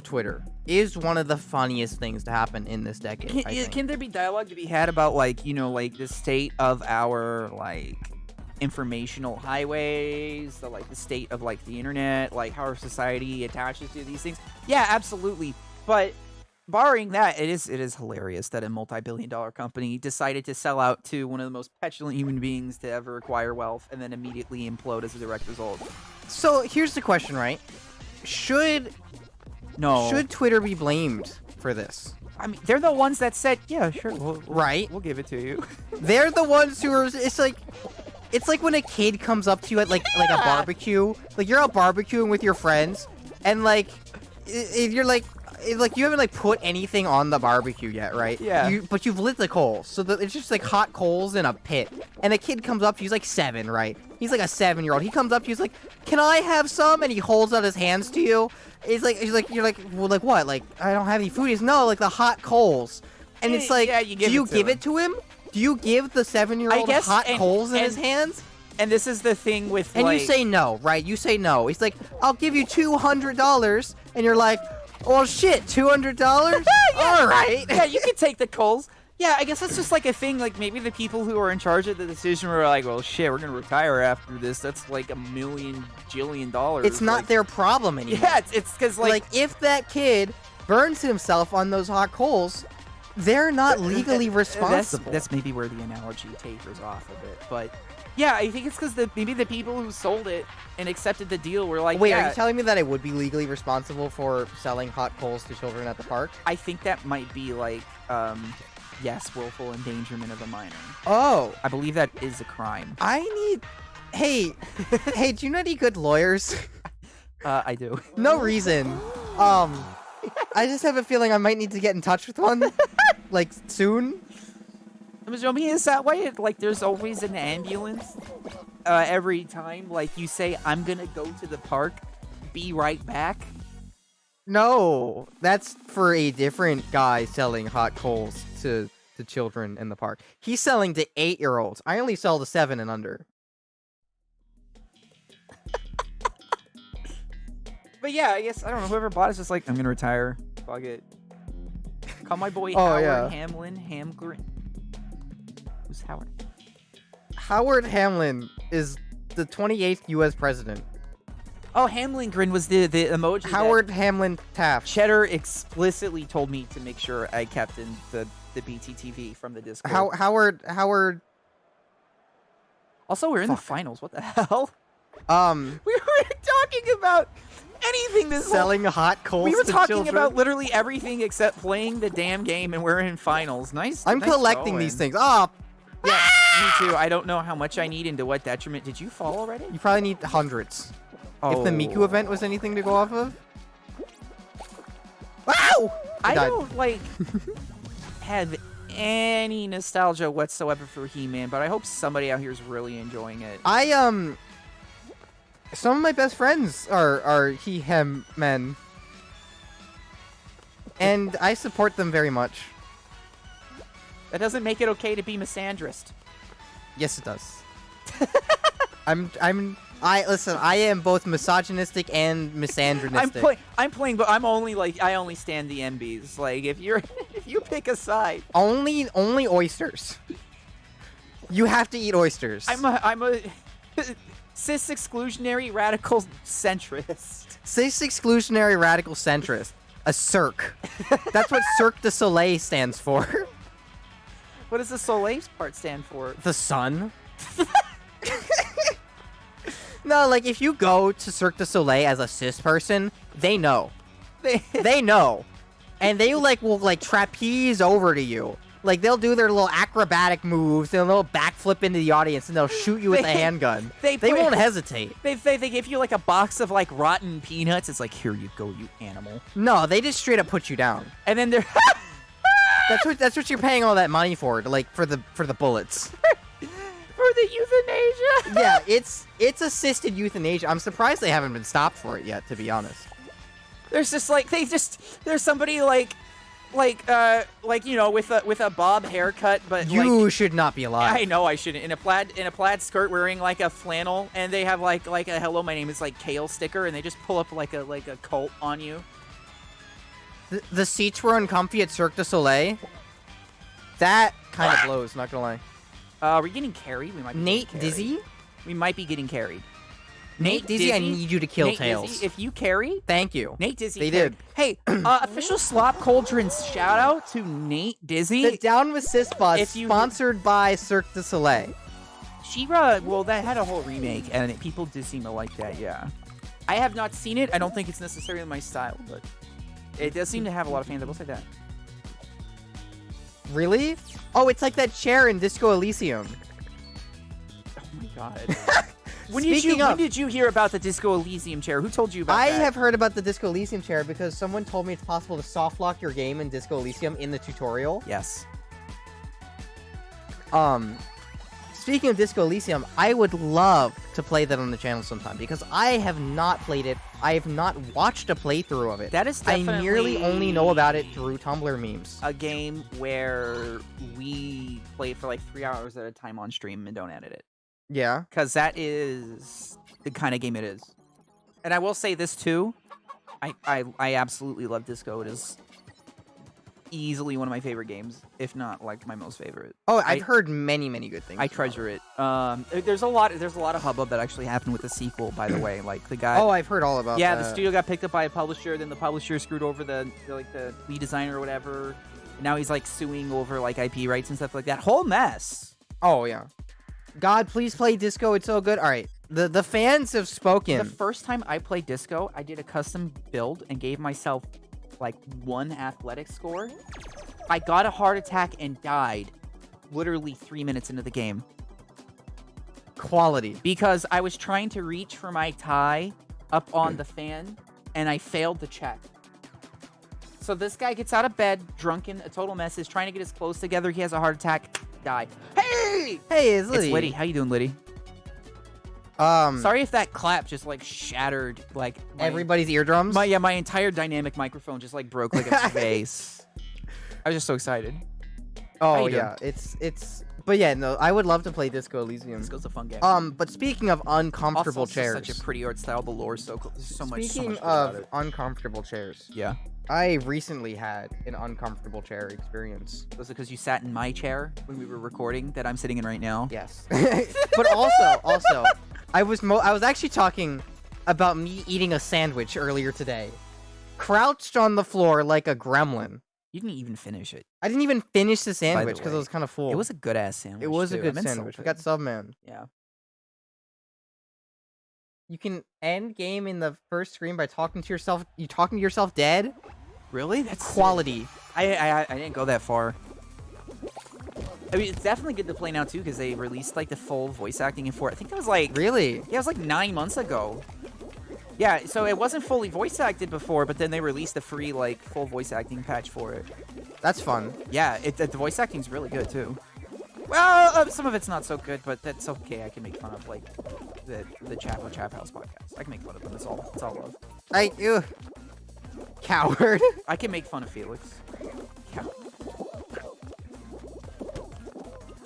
Twitter is one of the funniest things to happen in this decade. Can there be dialogue to be had about like, you know, like the state of our like informational highways, the state of like the internet, like how our society attaches to these things? Yeah, absolutely. But barring that, it is hilarious that a multi-billion-dollar company decided to sell out to one of the most petulant human beings to ever acquire wealth and then immediately implode as a direct result. So here's the question, right? Should Twitter be blamed for this? I mean, they're the ones that said, yeah, sure, right? We'll give it to you. They're the ones who are. It's like when a kid comes up to you at like a barbecue, like you're out barbecuing with your friends, and like you're like you haven't like put anything on the barbecue yet, right? Yeah. But you've lit the coals, so it's just like hot coals in a pit. And a kid comes up to you, he's like 7, right? He's like a 7-year-old. He comes up to you, he's like, "Can I have some?" And he holds out his hands to you. He's like, you're like, well, like what? Like I don't have any food. He's no, like the hot coals. And it's like, yeah, do you give it to him? Do you give the 7-year-old hot coals in his hands? And this is the thing with and you say no, right? You say no. He's like, "I'll give you $200," and you're like, "Oh shit, $200? All right." Yeah, you can take the coals. Yeah, I guess that's just like a thing. Like maybe the people who are in charge of the decision were like, "Well, shit, we're gonna retire after this. That's like $1 million jillion." It's not like, their problem anymore. Yeah, it's because like if that kid burns himself on those hot coals, they're not legally responsible. That's maybe where the analogy tapers off a bit, but. Yeah, I think it's because maybe the people who sold it and accepted the deal were like, wait, yeah, are you telling me that I would be legally responsible for selling hot coals to children at the park? I think that might be like, yes, willful endangerment of a minor. Oh. I believe that is a crime. Hey, do you know any good lawyers? I do. No reason. I just have a feeling I might need to get in touch with one, like, soon. Majoumi is that way. Like, there's always an ambulance every time. Like, you say, "I'm gonna go to the park. Be right back." No, that's for a different guy selling hot coals to children in the park. He's selling to 8-year-olds. I only sell to 7 and under. But yeah, I guess, I don't know, whoever bought it's just like, "I'm gonna retire. Fuck it." Call my boy Howard Hamlin. Who's Howard? Howard Hamlin is the 28th U.S. president. Oh, Hamlingren was the emoji. Howard Hamlin Taft. Cheddar explicitly told me to make sure I kept in the BTTV from the Discord. Howard. Also, we're in the finals. What the hell? We were talking about anything this selling hot coals. We were to talking children. about literally everything except playing the damn game, and we're in finals. Nice. I'm nice collecting going. these things. Oh, Yeah, me too. I don't know how much I need and to what detriment. Did you fall already? you probably need hundreds. Oh. If the Miku event was anything to go off of. Wow! I don't like have any nostalgia whatsoever for He-Man, but I hope somebody out here is really enjoying it. Some of my best friends are he/him men, and I support them very much. That doesn't make it okay to be misandrist. Yes, it does. Listen, I am both misogynistic and misandrinistic. I'm playing, but I only stand the MBs. Like if you pick a side, only oysters. You have to eat oysters. I'm a cis exclusionary radical centrist. Cis exclusionary radical centrist. A Cirque. That's what Cirque du Soleil stands for. What does the Soleil part stand for? The sun. No, like if you go to Cirque du Soleil as a cis person, they know. They know. And they will trapeze over to you. Like they'll do their little acrobatic moves, and they'll backflip into the audience, and they'll shoot you with a handgun. They won't hesitate. They give you like a box of like rotten peanuts. It's like, here you go, you animal. No, they just straight up put you down. And then they're That's what you're paying all that money for, for the bullets. For the euthanasia. Yeah, it's assisted euthanasia. I'm surprised they haven't been stopped for it yet, to be honest. There's just like there's somebody with a bob haircut, but you should not be alive. I know I shouldn't. In a plaid skirt, wearing like a flannel, and they have like a hello, my name is like Kale sticker, and they just pull up like a cult on you. The seats were uncomfy at Cirque du Soleil. That kind of blows, not gonna lie. Are we getting carried? We might be Nate getting carried. Dizzy? We might be getting carried. Nate Dizzy, I need you to kill Nate Tails. Dizzy, if you carry, Thank you. Nate Dizzy. They carried. did. Hey, official Slop Cauldrons shout out to Nate Dizzy. The Down with Sis bus, If you- sponsored by Cirque du Soleil. She-Ra, well, that had a whole remake, and people did seem to like that, yeah. I have not seen it. I don't think it's necessarily my style, but it does seem to have a lot of fans. I will say that. Really? Oh, it's like that chair in Disco Elysium. Oh my god. When Speaking did you hear about the Disco Elysium chair? Who told you about I that? have heard about the Disco Elysium chair because someone told me it's possible to soft lock your game in Disco Elysium in the tutorial. Yes. Speaking of Disco Elysium, I would love to play that on the channel sometime because I have not played it. I have not watched a playthrough of it. That is I definitely merely only know about it through Tumblr memes. a game where we play for like 3 hours at a time on stream and don't edit it. Yeah. Because that is the kind of game it is. And I will say this too. I absolutely love Disco. It is easily one of my favorite games, if not like my most favorite. Oh, I've heard many, many good things. I treasure it. There's a lot of hubbub that actually happened with the sequel, by the way. Like the guy. Oh, I've heard all about that. Yeah, the studio got picked up by a publisher. Then the publisher screwed over the lead designer or whatever. And now he's like suing over like IP rights and stuff like that. Whole mess. Oh yeah. God, please play Disco. It's so good. All right. The fans have spoken. The first time I played Disco, I did a custom build and gave myself like 1 athletic score. I got a heart attack and died literally 3 minutes into the game. Quality. Because I was trying to reach for my tie up on the fan and I failed to check. So this guy gets out of bed, drunken, a total mess, is trying to get his clothes together. He has a heart attack, die. Hey! Hey, it's Liddy. It's Liddy. How you doing, Liddy? Sorry if that clap just like shattered like everybody's eardrums. My entire dynamic microphone just like broke like a vase. I was just so excited. Oh yeah, it's. But yeah, no, I would love to play Disco Elysium. Disco's a fun game. But speaking of uncomfortable also, chairs, such a pretty art style. The lore is so much. Speaking so much of about it. uncomfortable chairs, Yeah. I recently had an uncomfortable chair experience. Was it because you sat in my chair when we were recording that I'm sitting in right now? Yes. But also, I was actually talking about me eating a sandwich earlier today. Crouched on the floor like a gremlin. You didn't even finish it. I didn't even finish the sandwich because I way, was kind of full. It was a good ass sandwich. It was a too. good I'm sandwich. We insulted. got Subman. Yeah. You can end game in the first screen by talking to yourself. You talking to yourself dead? Really? That's Quality. I didn't go that far. I mean, it's definitely good to play now too because they released like the full voice acting for it. I think that was like Really? yeah, it was like 9 months ago. Yeah, so it wasn't fully voice acted before, but then they released a free like full voice acting patch for it. That's fun. Yeah, the voice acting's really good too. Well, some of it's not so good, but that's okay. I can make fun of like the Chap House podcast. I can make fun of them. It's all love. Ew. Coward. I can make fun of Felix. Yeah.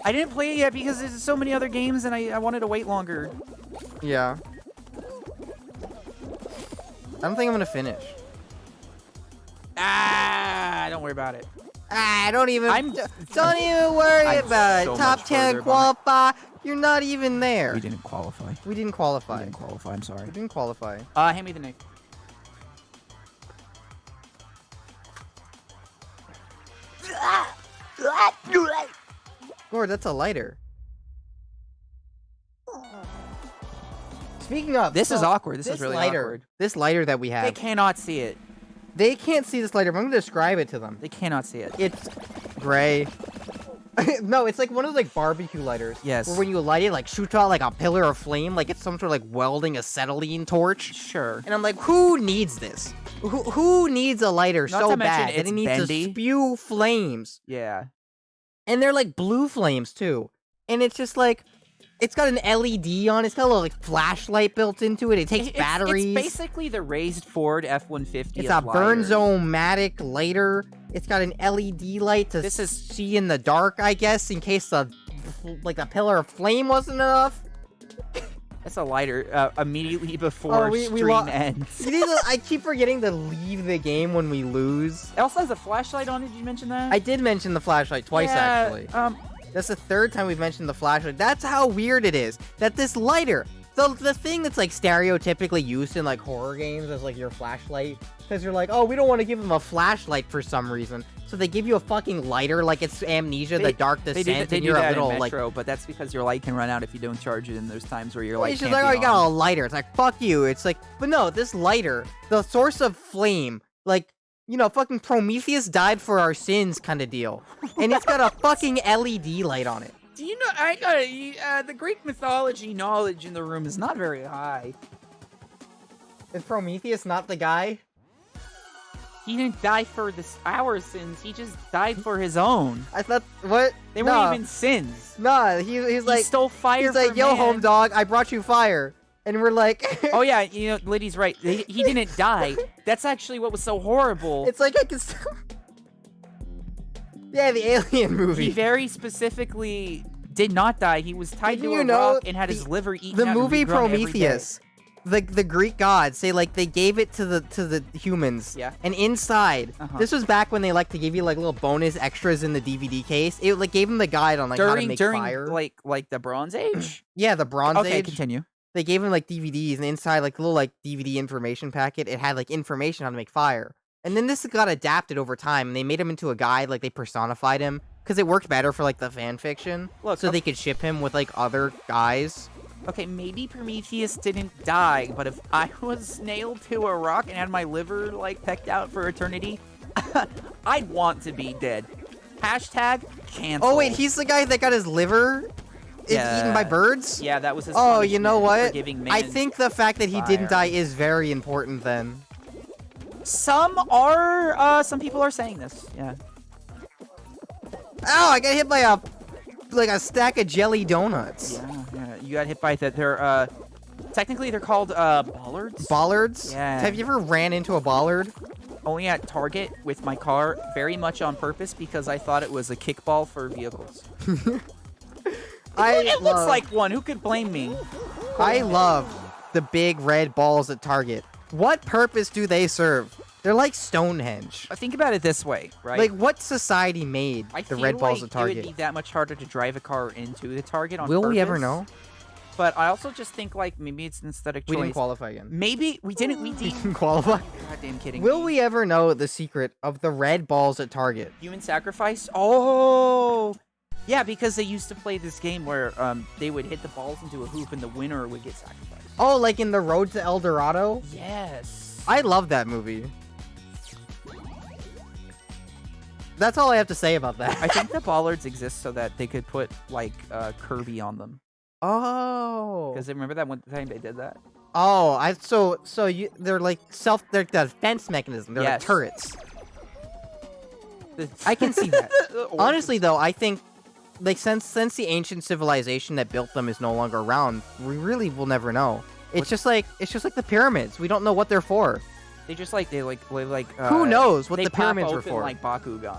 I didn't play it yet because there's so many other games and I wanted to wait longer. Yeah. I don't think I'm gonna finish. Don't worry about it. Don't even worry I'm about so it. Top much 10 further qualify. You're not even there. We didn't qualify. We didn't qualify. I'm sorry. We didn't qualify. Hand me the Nick. Lord, that's a lighter. Speaking of, This is awkward. This is really lighter, awkward. This lighter that we They have, cannot see it. they can't see this lighter, but I'm gonna describe it to them. They cannot see it. It's gray. No, it's like one of those like barbecue lighters. Yes. Where when you light it, like shoots out like a pillar of flame, like it's some sort of like welding acetylene torch. Sure. And I'm like, who needs this? Who needs a lighter Not so to mention bad that it's it needs bendy. to spew flames? Yeah. And they're like blue flames too. And it's just like, it's got an LED on it. It's got a little like flashlight built into it. It takes batteries. It's basically the raised Ford F-150. It's a Burnzone-matic lighter. It's got an LED light to see in the dark, I guess, in case the pillar of flame wasn't enough. That's a lighter immediately before stream ends. I keep forgetting to leave the game when we lose. It also has a flashlight on it. Did you mention that? I did mention the flashlight twice, actually. That's the third time we've mentioned the flashlight. That's how weird it is that this lighter, the thing that's like stereotypically used in like horror games as like your flashlight, because you're like, oh, we don't want to give them a flashlight for some reason, so they give you a fucking lighter like it's Amnesia, the Dark Descent, They and do you're that a little in Metro, like. but that's because your light can run out if you don't charge it, and there's times where your light It's just can't like, oh, be you got on. a lighter. It's like, fuck you. It's like, but no, this lighter, the source of flame, like, you know, fucking Prometheus died for our sins kind of deal, and it's got a fucking LED light on it. Do you know, the Greek mythology knowledge in the room is not very high. Is Prometheus not the guy? He didn't die for our sins. He just died for his own. I thought, what? They weren't even sins. Nah, he's like, he stole fire. He's like, yo, man. home dog, I brought you fire. And we're like... Oh yeah, you know, Liddy's right. He didn't die. That's actually what was so horrible. It's like I can still... Yeah, the Alien movie. He very specifically did not die. He was tied to a know, rock and had his liver eaten the out movie and regrown every Prometheus, the Greek gods say like they gave it to the humans. Yeah. And inside, this was back when they like to give you like little bonus extras in the DVD case. It like gave them the guide on like how to make fire. like the Bronze Age. Yeah, the Bronze Age. Okay, continue. They gave him like DVDs, and inside like the little like DVD information packet, it had like information on how to make fire. And then this got adapted over time, and they made him into a guide, like they personified him, because it worked better for like the fan fiction. Look, so they could ship him with like other guys. Okay, maybe Prometheus didn't die, but if I was nailed to a rock and had my liver like pecked out for eternity, I'd want to be dead. Hashtag cancel. Oh wait, he's the guy that got his liver eaten by birds? Yeah, that was his Oh, you know punishment what? for giving I man think the fact that he fire. didn't die is very important then. Some people are saying this. Yeah. Ow, I got hit by a stack of jelly donuts. Yeah. You got hit by that. They're technically they're called bollards. Bollards? Yeah. Have you ever ran into a bollard? Only at Target with my car, very much on purpose because I thought it was a kickball for vehicles. It looks like one. Who could blame me? I love the big red balls at Target. What purpose do they serve? They're like Stonehenge. Think about it this way, right? Like, what society made I the feel red balls like at Target? It would be that much harder to drive a car into the Target on Will we ever purpose. know? But I also just think like maybe it's an aesthetic choice. We didn't qualify again. Maybe we didn't. We We didn't. didn't qualify. Goddamn kidding Will me. we ever know the secret of the red balls at Target? Human sacrifice? Oh, yeah, because they used to play this game where they would hit the balls into a hoop and the winner would get sacrificed. Oh, like in the Road to El Dorado? Yes. I love that movie. That's all I have to say about that. I think the bollards exist so that they could put like Kirby on them. Oh. Because remember that one time they did that? Oh, they're like they're defense mechanism. They're like Yes. turrets. I can see that. Honestly, though, I think like since the ancient civilization that built them is no longer around, we really will never know. It's just like the pyramids. We don't know what they're for. They just like Who knows what they the pyramids pop were open for? like Bakugan,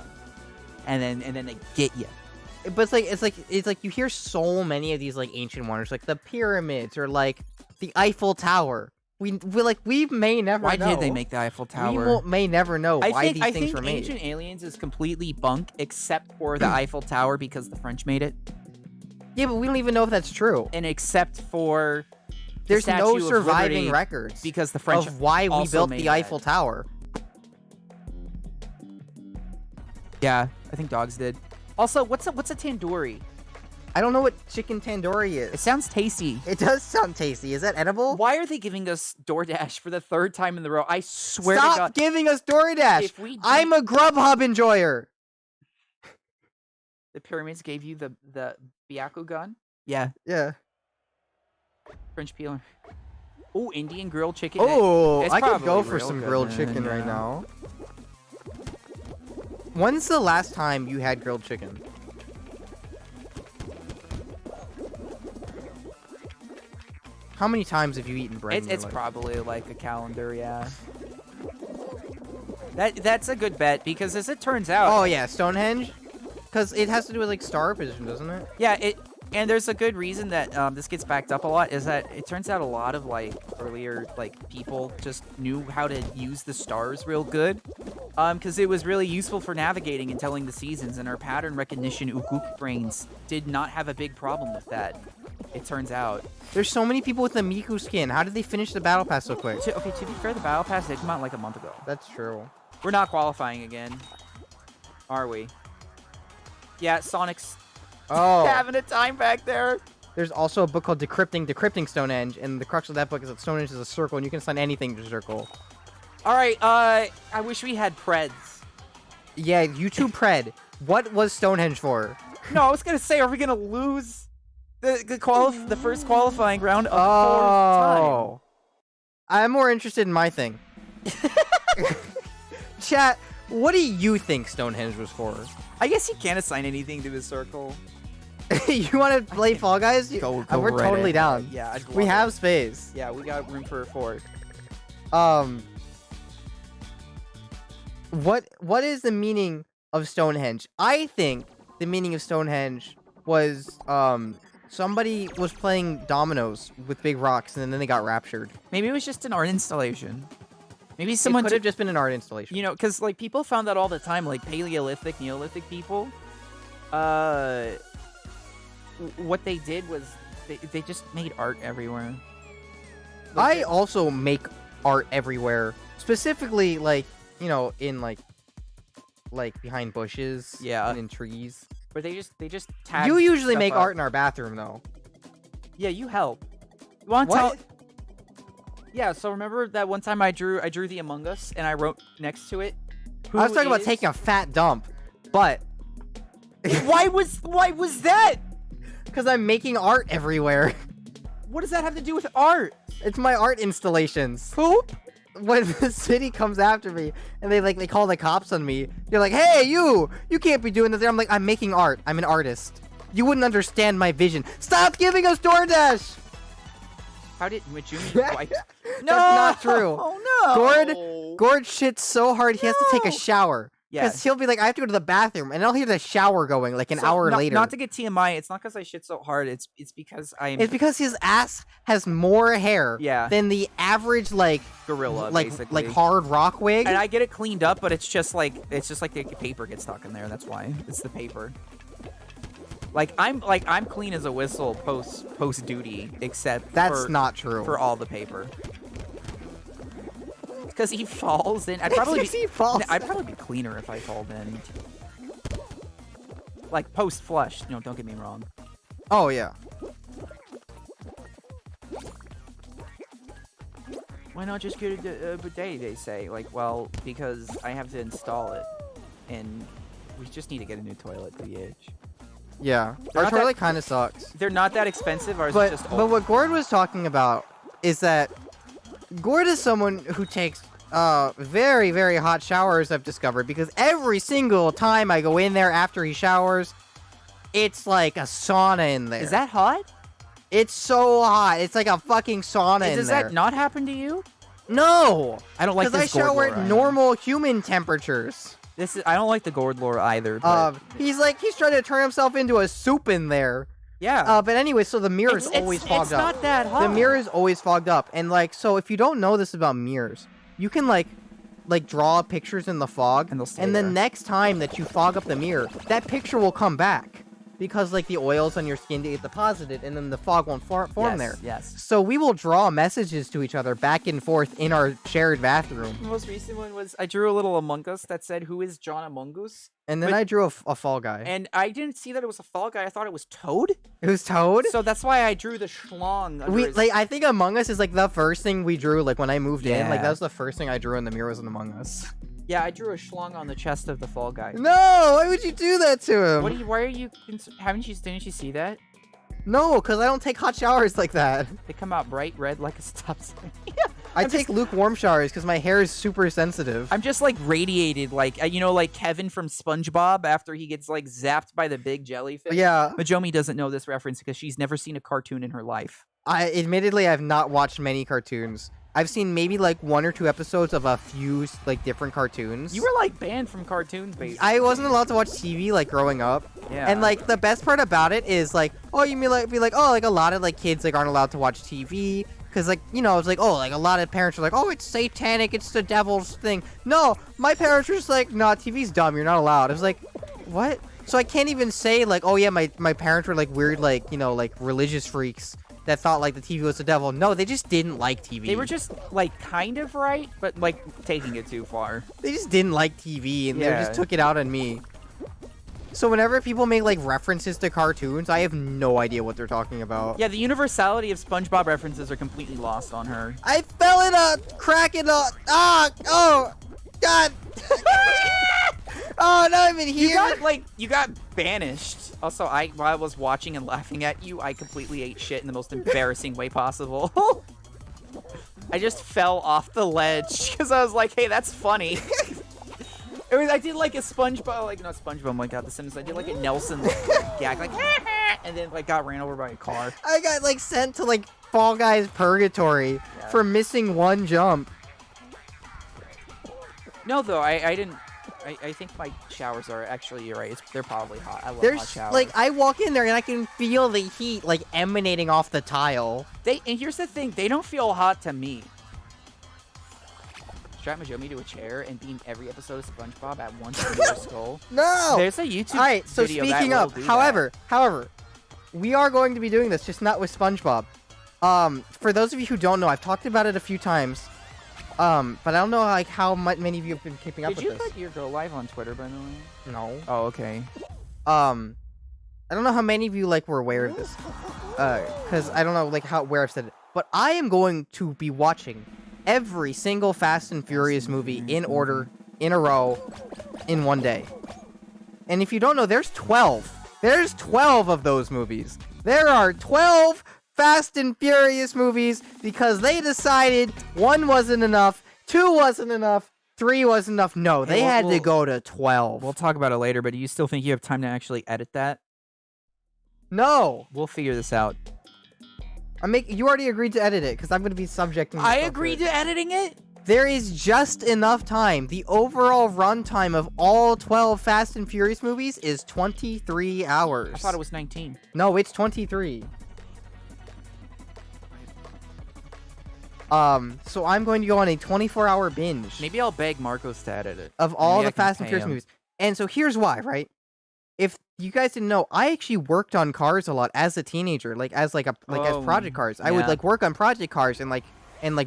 and then they get you. But it's like you hear so many of these like ancient wonders, like the pyramids or like the Eiffel Tower. We may never Why know. did they make the Eiffel Tower? May never know why these things were made. Ancient Aliens is completely bunk except for the Eiffel Tower because the French made it, Yeah, but we don't even know if that's true. and except for There's the no Statue of surviving Liberty records because the French of why we also built made the that. Eiffel Tower. Yeah, I think dogs did. Also, what's a tandoori? I don't know what chicken tandoori It is. sounds tasty. It does sound tasty. Is that edible? Why are they giving us DoorDash for the third time in the row? I swear to Stop God. giving us DoorDash. If we I'm a Grubhub enjoyer. The pyramids gave you the Byakugan? Yeah, Yeah. French peeler. Oh, Indian grilled chicken. Oh, It's I could go probably for real some good, grilled man, chicken right yeah. now. When's the last time you had grilled chicken? How many times have you eaten bread? in your It's life? probably like a calendar, yeah. That's a good bet because as it turns out, Oh yeah, Stonehenge. Because it has to do with like star position, doesn't it? yeah, and there's a good reason that this gets backed up a lot is that it turns out a lot of like earlier like people just knew how to use the stars real good, because it was really useful for navigating and telling the seasons, and our pattern recognition Ukuk brains did not have a big problem with that. It turns out. There's so many people with the Miku skin. How did they finish the battle pass so quick? To be fair, the battle pass did come out like a month ago. That's true. We're not qualifying again, are we? Yeah, Sonic's Oh, having a time back there. there's also a book called Decrypting Stonehenge, and the crux of that book is that Stonehenge is a circle, and you can assign anything to a circle. All right, I wish we had Preds. Yeah, YouTube Pred. What was Stonehenge for? No, I was gonna say, are we gonna lose the first qualifying round of fourth Oh. I'm more interested in my thing. Chat, what do you think Stonehenge was for? time? I guess you can't assign anything to a circle. You want to play Fall Guys? Go We're right totally ahead. down. Yeah, I'd We love have it. space. Yeah, we got room for a fourth. What is the meaning of Stonehenge? I think the meaning of Stonehenge was somebody was playing dominoes with big rocks and then they got raptured. Maybe it was just an art installation. Maybe It someone could have just been an art installation. you know, because like people found that all the time, like Paleolithic, Neolithic people. What they did was they just made art everywhere. I also make art everywhere, specifically like in like behind bushes, Yeah. and in trees. But they just tagged You usually stuff make up. art in our bathroom though. Yeah, you help. You want to What? tell? Yeah. So remember that one time I drew the Among Us and I wrote next to it. I was talking about is- taking a fat dump, but Why was that? because I'm making art everywhere. What does that have to do with art? It's my art installations. Poop? When the city comes after me and they call the cops on me, they're like, "Hey, you can't be doing this." I'm like, "I'm making art. I'm an artist. You wouldn't understand my vision. Stop giving us DoorDash." How did Majoumi wipe? No, That's not true. Oh no. Gord shits so hard he has to take a No. shower. Yeah. Because he'll be like, I have to go to the bathroom, and I'll hear the shower going like an hour later. Not to get TMI, it's not because I shit so hard. It's because I'm. It's because his ass has more hair Yeah. than the average like gorilla, like basically. hard rock wig. And I get it cleaned up, but it's just like the paper gets stuck in there. That's why it's the paper. I'm clean as a whistle post duty, except that's not true for all the paper. Because he falls in. I'd probably be cleaner if I falled in. Like post flush. No, don't get me wrong. Oh yeah. Why not just get a bidet? They say. Like, well, because I have to install it, and we just need to get a new toilet, BH. Yeah, our toilet kind of sucks. They're not that expensive. Ours but is just old. but what Gord was talking about is that Gord is someone who takes very, very hot showers, I've discovered, because every single time I go in there after he showers, it's like a sauna in there. Is that hot? It's so hot. It's like a fucking sauna in there. Does that not happen to you? No! I don't like this because I shower at normal human temperatures. I don't like the gourd lore either. But... he's trying to turn himself into a soup in there. Yeah. But anyway, so the mirror is always fogged up. It's not that hot. The mirror is always fogged up, and so if you don't know this about mirrors, you can like draw pictures in the fog, and the next time that you fog up the mirror, that picture will come back. Because the oils on your skin get deposited, and then the fog won't form there. Yes. So we will draw messages to each other back and forth in our shared bathroom. The most recent one was I drew a little Among Us that said, "Who is John Among Us?" And then I drew a Fall Guy. And I didn't see that it was a Fall Guy. I thought it was Toad. It was Toad. So that's why I drew the schlong. I think Among Us is the first thing we drew. When I moved in, that was the first thing I drew in the mirror was an Among Us. Yeah, I drew a schlong on the chest of the Fall Guy. No, why would you do that to him? Why are you? Didn't you see that? No, because I don't take hot showers like that. They come out bright red like a stop sign. I take lukewarm showers because my hair is super sensitive. I'm just radiated, like Kevin from SpongeBob after he gets zapped by the big jellyfish. Yeah. Majoumi doesn't know this reference because she's never seen a cartoon in her life. Admittedly, I've not watched many cartoons. I've seen maybe 1 or 2 episodes of a few different cartoons. You were banned from cartoons, basically. I wasn't allowed to watch TV growing up. Yeah. And the best part about it is oh, you mean be a lot of kids aren't allowed to watch TV because it's a lot of parents are oh, it's satanic, it's the devil's thing. No, my parents were just no, TV's dumb, you're not allowed. I was what? So I can't even say oh yeah, my parents were weird religious freaks that thought the TV was the devil. No, they just didn't like TV. They were just kind of right, but taking it too far. They just didn't like TV, and they just took it out on me. So whenever people make references to cartoons, I have no idea what they're talking about. Yeah, the universality of SpongeBob references are completely lost on her. I fell in a crack in a oh God. Oh, now I'm in here. You got banished. Also, while I was watching and laughing at you, I completely ate shit in the most embarrassing way possible. I just fell off the ledge because I was hey, that's funny. I did a SpongeBob, not SpongeBob, The Simpsons. I did a Nelson gag, and then got ran over by a car. I got sent to Fall Guys purgatory for missing one jump. No, though, I didn't. I think my showers are actually, you're right. They're probably hot. I love hot showers. I walk in there and I can feel the heat emanating off the tile. And here's the thing, they don't feel hot to me. Strap Majoumi to a chair and beam every episode of SpongeBob at once into your skull. No! There's a YouTube All right, so video speaking that of, however, we are going to be doing this, just not with SpongeBob. For those of you who don't know, I've talked about it a few times. But I don't know how many of you have been keeping up with this. Did you put your go live on Twitter, by the way? No. Oh, okay. I don't know how many of you were aware of this. Because I don't know where I've said it. But I am going to be watching every single Fast and Furious movie in order, in a row, in one day. And if you don't know, there's 12. There's 12 of those movies. There are 12 Fast and Furious movies because they decided 1 wasn't enough, 2 wasn't enough, 3 wasn't enough. No, they had to go to 12. We'll talk about it later, but do you still think you have time to actually edit that? No. We'll figure this out. You already agreed to edit it because I'm going to be subjecting. I agreed to editing it? There is just enough time. The overall runtime of all 12 Fast and Furious movies is 23 hours. I thought it was 19. No, it's 23. So I'm going to go on a 24-hour binge. Maybe I'll beg Marcos to edit it. Of all Maybe I the can Fast and pay Furious him. movies. And so here's why, right? If you guys didn't know, I actually worked on cars a lot as a teenager, as project cars. I would yeah. work on project cars and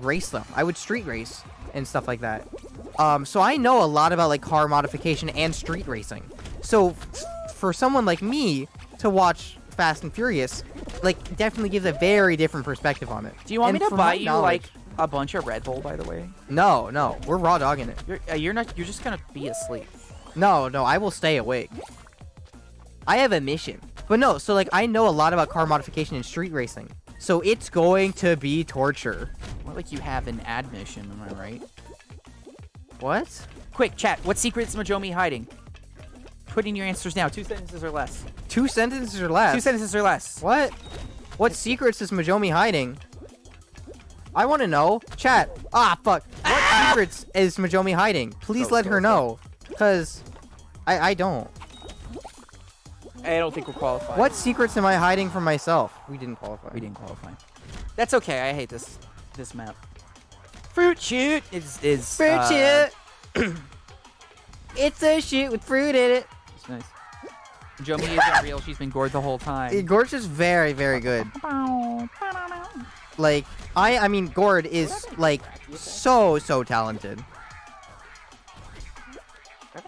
race them. I would street race and stuff like that. So I know a lot about car modification and street racing. So for someone like me to watch Fast and Furious, definitely gives a very different perspective on it. Do you want And me to from buy my you knowledge- a bunch of Red Bull, by the way? No, we're raw dogging it. You're just gonna be asleep. No, I will stay awake. I have a mission. But no, so I know a lot about car modification and street racing. So it's going to be torture. More like you have an admission, am I right? What? Quick, chat. What secret is Majoumi hiding? Put in your answers now. 2 sentences or less. 2 sentences or less? 2 sentences or less. What? What secrets is Majoumi hiding? I want to know. Chat. Ah, fuck. What secrets is Majoumi hiding? Please let her know. Because I don't. I don't think we're qualified. What secrets am I hiding from myself? We didn't qualify. We didn't qualify. That's okay. I hate this map. Fruit shoot is Fruit shoot. It's a shoot with fruit in it. It's nice. Majoumi isn't real. She's been gored the whole time. Gord's just very, very good. I mean, Gord is, so talented.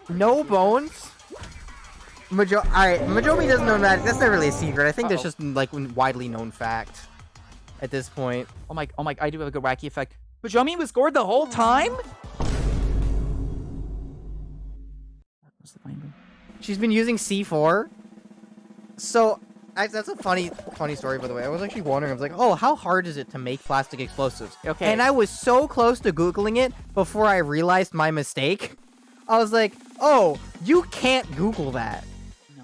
No bones? Alright, Majoumi doesn't know that. That's not really a secret. I think that's just, widely known fact at this point. Oh my, I do have a good wacky effect. Majoumi was gored the whole time? What's the finding? She's been using C4. So, that's a funny story, by the way. I was actually wondering, I was like, oh, how hard is it to make plastic explosives? Okay. And I was so close to Googling it before I realized my mistake. I was like, oh, you can't Google that. No.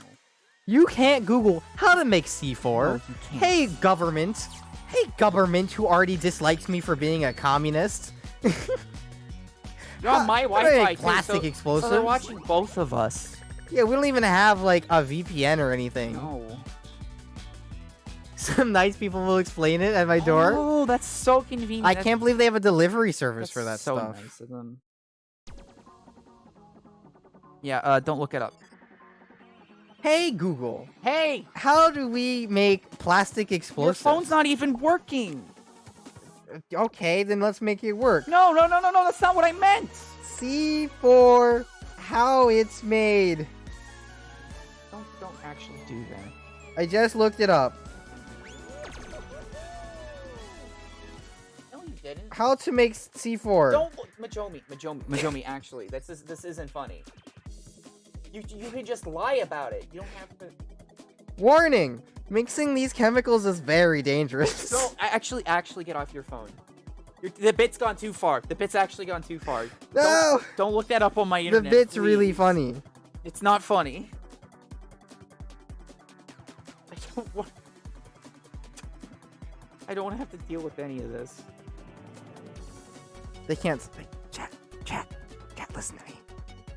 You can't Google how to make C4. No, you can't. Hey, government. Hey, government who already dislikes me for being a communist. You're on my How do I Wi-Fi make too, plastic so explosives? they're watching both of us. Yeah, we don't even have, a VPN or anything. No. Some nice people will explain it at my door. Oh, that's so convenient. I can't believe they have a delivery service for that That's so stuff. nice of them. Yeah, don't look it up. Hey, Google. Hey! How do we make plastic Your explosives? phone's not even working! Okay, then let's make it work. No, that's not what I meant! C4, how it's made. Don't actually do that. I just looked it up. No, you didn't. How to make C4. Don't look, Majoumi, actually, this isn't funny. You can just lie about it. You don't have to... Warning! Mixing these chemicals is very dangerous. No, actually get off your phone. The bit's gone too far. The bit's actually gone too far. No! Don't look that up on my The internet, bit's please. really funny. It's not funny. I don't want to have to deal with any of this. They can't... Chat, listen to me.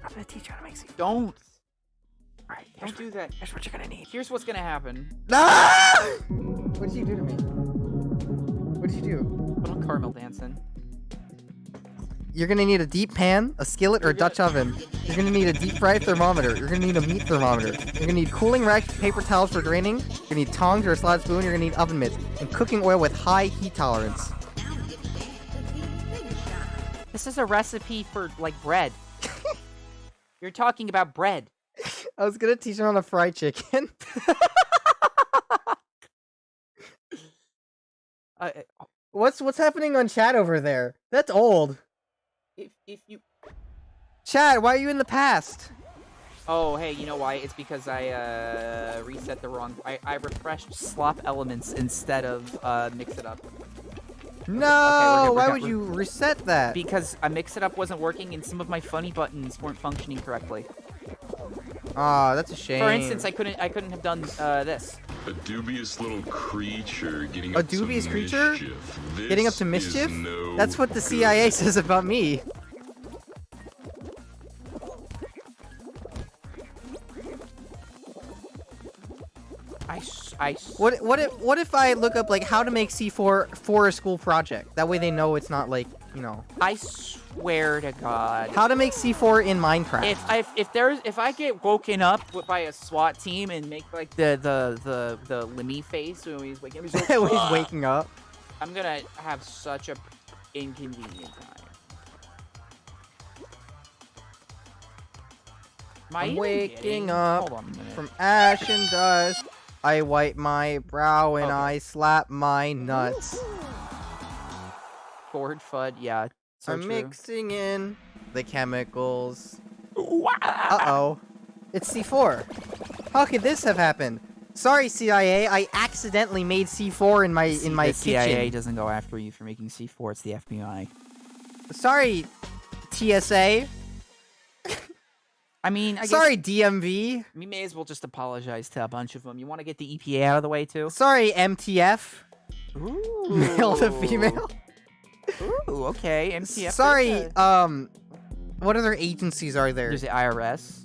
I'm gonna teach you how to make C4. Don't. Alright, Don't do that. Here's what you're gonna need. Here's what's gonna happen. Ah! What did you do to me? What did you do? Put on caramel dancing. You're gonna need a deep pan, a skillet, or a Dutch oven. You're gonna need a deep fry thermometer. You're gonna need a meat thermometer. You're gonna need cooling racks, paper towels for draining. You're gonna need tongs or a slotted spoon. You're gonna need oven mitts and cooking oil with high heat tolerance. This is a recipe for, bread. You're talking about bread. I was gonna teach him how to fry chicken. What's happening on chat over there? That's old. If you... Chat, why are you in the past? Oh, hey, you know why? It's because I, reset the wrong... I refreshed slop elements instead of, mix it up. No! Okay, Why would you reset that? Because a mix it up wasn't working and some of my funny buttons weren't functioning correctly. Aw, that's a shame. For instance, I couldn't have done, this. A dubious little creature getting A up dubious to creature? mischief. Getting up This to mischief? is no That's what the good. CIA says about me. What if I look up like how to make C4 for a school project? That way they know it's not like, you know. I swear to God. How to make C4 in Minecraft. If I get woken up by a SWAT team and make like the Lemmy face when he's waking up, he's like, When he's waking up. I'm gonna have such a inconvenient time. Am I I'm even waking getting- up Hold on a minute. from ash and dust. I wipe my brow and Okay. I slap my nuts. Forward FUD, yeah. So I'm true. mixing in the chemicals. Wah! Uh-oh. It's C4. How could this have happened? Sorry, CIA. I accidentally made C4 in my See, in my the CIA kitchen. doesn't go after you for making C4. It's the FBI. Sorry, TSA. I mean, I guess Sorry, DMV. we may as well just apologize to a bunch of them. You want to get the EPA out of the way too? Sorry, MTF. Ooh. Male to female. Ooh, okay. MTF. Sorry, is what other agencies are there? there's the IRS.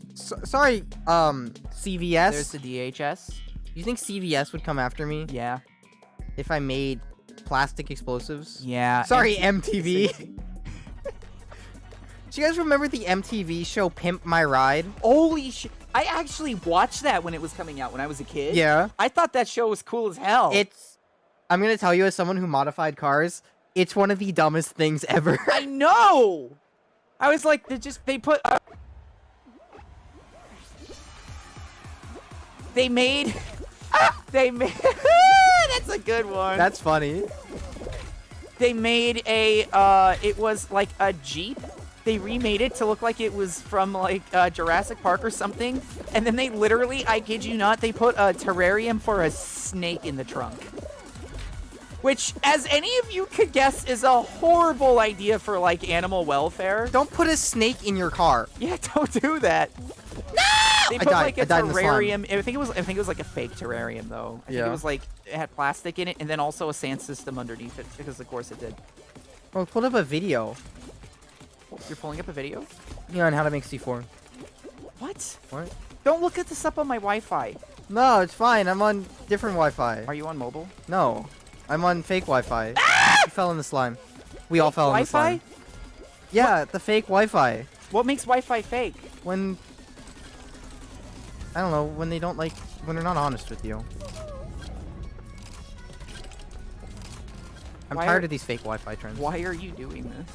Sorry, CVS. There's the DHS. You think CVS would come after me Yeah. if I made plastic explosives? Yeah. Sorry, MTV. Do you guys remember the MTV show Pimp My Ride? Holy shit. I actually watched that when it was coming out when I was a kid. Yeah. I thought that show was cool as hell. I'm gonna tell you, as someone who modified cars, it's one of the dumbest things ever. I know. I was like, they put. They made. That's a good one. That's funny. They made a. It was like a Jeep. They remade it to look like it was from like Jurassic Park or something, and then they literally, I kid you not, they put a terrarium for a snake in the trunk. Which, as any of you could guess, is a horrible idea for like animal welfare. Don't put a snake in your car. Yeah, don't do that. No! They put died. like a I died in the slime. terrarium. I think it was like a fake terrarium though. I think Yeah. it was like it had plastic in it and then also a sand system underneath it because of course it did. Oh, pull up a video. You're pulling up a video? Yeah, on how to make C4. What? What? Don't look at this up on my Wi-Fi. No, it's fine. I'm on different Wi-Fi. Are you on mobile? No, I'm on fake Wi-Fi. You fell in the slime. We all fell in the Wi-Fi? slime. Yeah, the fake Wi-Fi. What makes Wi-Fi fake? When I don't know, when they don't like, when they're not honest with you. I'm Why tired are- of these fake Wi-Fi trends. Why are you doing this?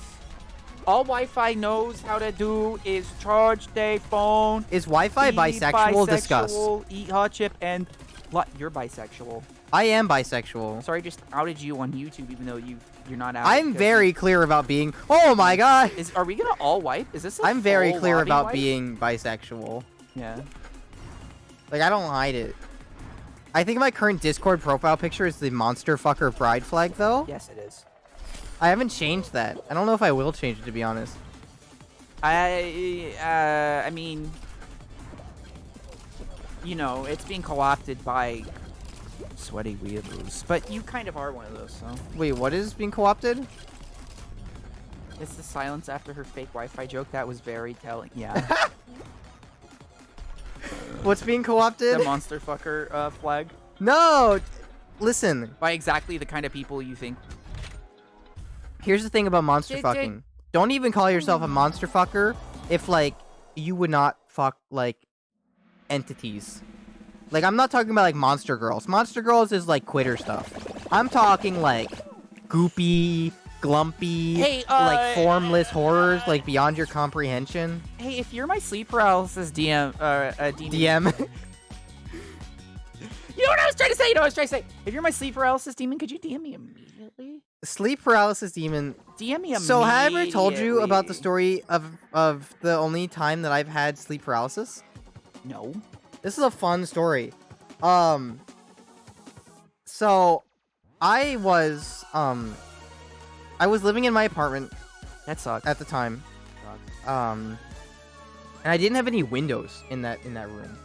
All Wi-Fi knows how to do is charge their phone. Is Wi-Fi be bisexual? Discuss. Eat hot chip and you're bisexual. I am bisexual. Sorry, I just outed you on YouTube, even though you're not out. I'm very clear about being. Oh my god! Are we gonna all wipe? Is this? I'm very full clear lobby about wipe? being bisexual. Yeah. Like, I don't hide it. I think my current Discord profile picture is the monster fucker bride flag, though. Yes, it is. I haven't changed that. I don't know if I will change it, to be honest. I mean, you know, it's being co-opted by sweaty weirdos, but you kind of are one of those, so. Wait, what is being co-opted? It's the silence after her fake Wi-Fi joke. That was very telling. Yeah. What's being co-opted? The monster fucker flag. No! Listen, By exactly the kind of people you think. here's the thing about monster fucking. Don't even call yourself a monster fucker if, like, you would not fuck, like, entities. Like, I'm not talking about, like, monster girls. Monster girls is, like, quitter stuff. I'm talking, like, goopy, glumpy, Hey, like, formless horrors, like, beyond your comprehension. Hey, if you're my sleep paralysis DM, demon, DM. You know what I was trying to say? If you're my sleep paralysis demon, could you DM me immediately? Sleep paralysis demon. DM me immediately. So, have I ever told you about the story of the only time that I've had sleep paralysis? No. This is a fun story. So I was living in my apartment That sucks. at the time. And I didn't have any windows in that room.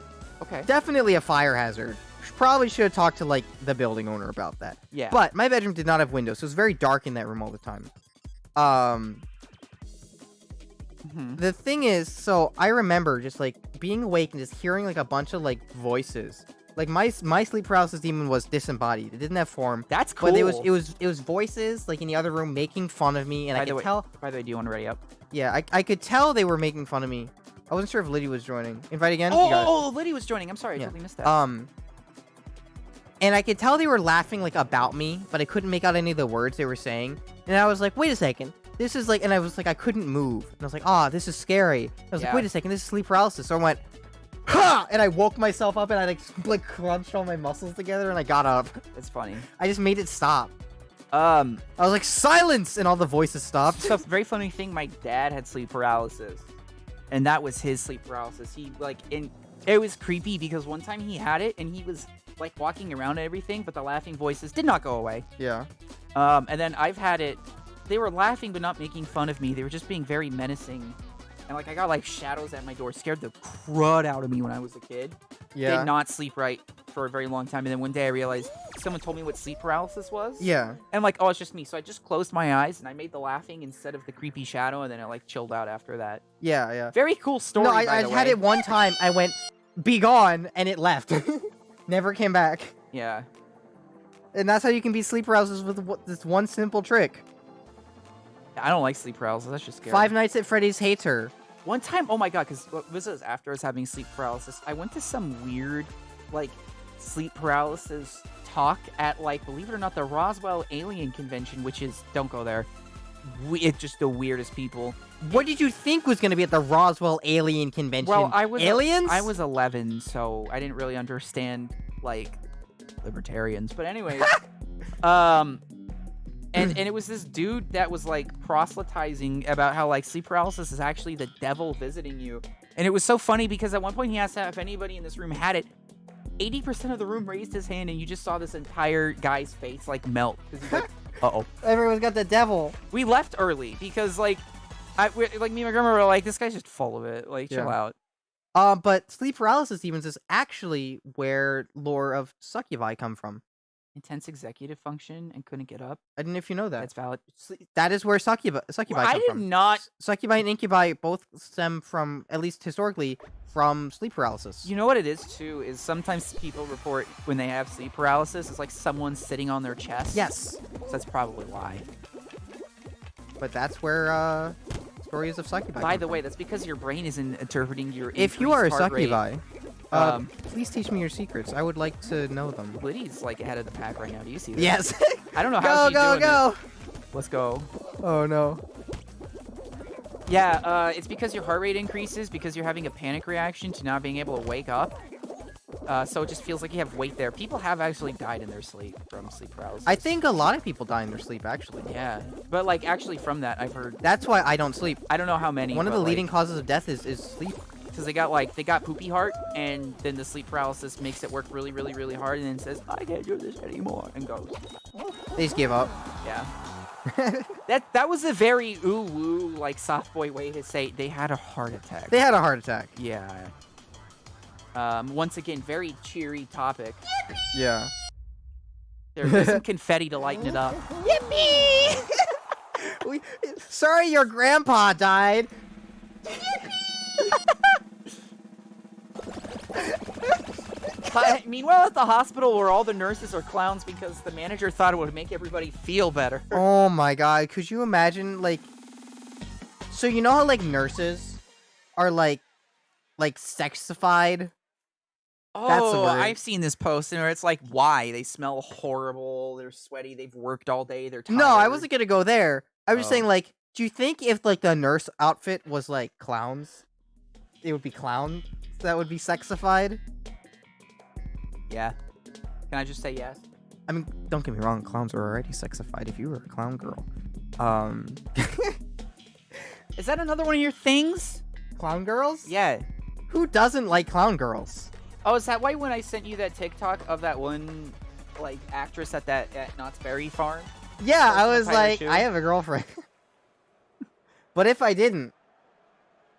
Okay. Definitely a fire hazard. probably should have talked to like the building owner about that. Yeah. But my bedroom did not have windows, so it was very dark in that room all the time. The thing is, so I remember just like being awake and just hearing like a bunch of like voices. Like my sleep paralysis demon was disembodied. It didn't have form. That's cool. But it was voices like in the other room making fun of me, and I could tell. By the way, do you want to ready up? Yeah, I could tell they were making fun of me. I wasn't sure if Liddy was joining. Invite again. You got it. Oh, Liddy was joining. I'm sorry, I totally missed that. And I could tell they were laughing like about me, but I couldn't make out any of the words they were saying. And I was like, wait a second. This is like, and I was like, I couldn't move. And I was like, this is scary. I was like, wait a second, this is sleep paralysis. So I went, ha! And I woke myself up and I like crunched all my muscles together and I got up. That's funny. I just made it stop. I was like, silence! And all the voices stopped. So, very funny thing, my dad had sleep paralysis. And that was his sleep paralysis. He, it was creepy because one time he had it and he was, like, walking around and everything, but the laughing voices did not go away. Yeah. And then I've had it. They were laughing but not making fun of me. They were just being very menacing. And, like, I got, like, shadows at my door. Scared the crud out of me when I was a kid. Yeah. Did not sleep right for a very long time. And then one day I realized someone told me what sleep paralysis was. Yeah. And I'm like, oh, it's just me. So I just closed my eyes and I made the laughing instead of the creepy shadow. And then it, like, chilled out after that. Yeah, yeah. Very cool story, No, by I the had way. it one time. I went, be gone, and it left. Never came back. Yeah. And that's how you can beat sleep paralysis with this one simple trick. I don't like sleep paralysis. That's just scary. Five Nights at Freddy's hates her. One time, oh my god, because this was after I was having sleep paralysis. I went to some weird, like, sleep paralysis talk at, like, believe it or not, the Roswell Alien Convention, which is, don't go there. It's just the weirdest people. What did you think was going to be at the Roswell Alien Convention? Well, I was aliens. I was 11, so I didn't really understand, like, libertarians. But anyways, and it was this dude that was, like, proselytizing about how, like, sleep paralysis is actually the devil visiting you. And it was so funny because at one point he asked if anybody in this room had it. 80% of the room raised his hand, and you just saw this entire guy's face, like, melt. Because he's like, uh-oh. Everyone's got the devil. We left early because, like, me and my grandma were like, this guy's just full of it. Like, chill out. But sleep paralysis demons is actually where lore of succubi come from. Intense executive function and couldn't get up. I don't know if you know that. That's valid. That is where succubi come from. I did not. Succubi and incubi both stem from, at least historically, from sleep paralysis. You know what it is, too, is sometimes people report when they have sleep paralysis, it's like someone sitting on their chest. Yes. So that's probably why. But that's where stories of succubi By come the way, from. that's because your brain isn't interpreting your If you are a increased heart rate. succubi, please teach me your secrets. I would like to know them. Liddy's, like, ahead of the pack right now. Do you see that? Yes. I don't know how she's doing go. it. Let's go. Oh, no. Yeah, it's because your heart rate increases because you're having a panic reaction to not being able to wake up. So it just feels like you have weight there. People have actually died in their sleep from sleep paralysis. I think a lot of people die in their sleep, actually. Yeah, but, like, actually from that, I've heard... That's why I don't sleep. I don't know how many. One of the but, leading like, causes of death is sleep. because they got poopy heart, and then the sleep paralysis makes it work really, really, really hard, and then says, I can't do this anymore, and goes. They just give up. Yeah. that was a very ooh-woo, like, soft boy way to say they had a heart attack. They had a heart attack. Yeah. Once again, very cheery topic. Yeah. There's some confetti to lighten it up. Yippee! Sorry your grandpa died. Meanwhile, at the hospital where all the nurses are clowns because the manager thought it would make everybody feel better. Oh my god, could you imagine, like... So you know how, like, nurses are, like sexified? That's the Oh, word. I've seen this post where it's like, why? They smell horrible, they're sweaty, they've worked all day, they're tired. No, I wasn't gonna go there. I was just Oh. saying, like, do you think if, like, the nurse outfit was, like, clowns, it would be clowns that would be sexified? Yeah. Can I just say yes? I mean, don't get me wrong, clowns are already sexified if you were a clown girl. Is that another one of your things? Clown girls? Yeah. Who doesn't like clown girls? Oh, is that why when I sent you that TikTok of that one, like, actress at Knott's Berry Farm? Yeah, I Person was with a like, shoe? I have a girlfriend. But if I didn't,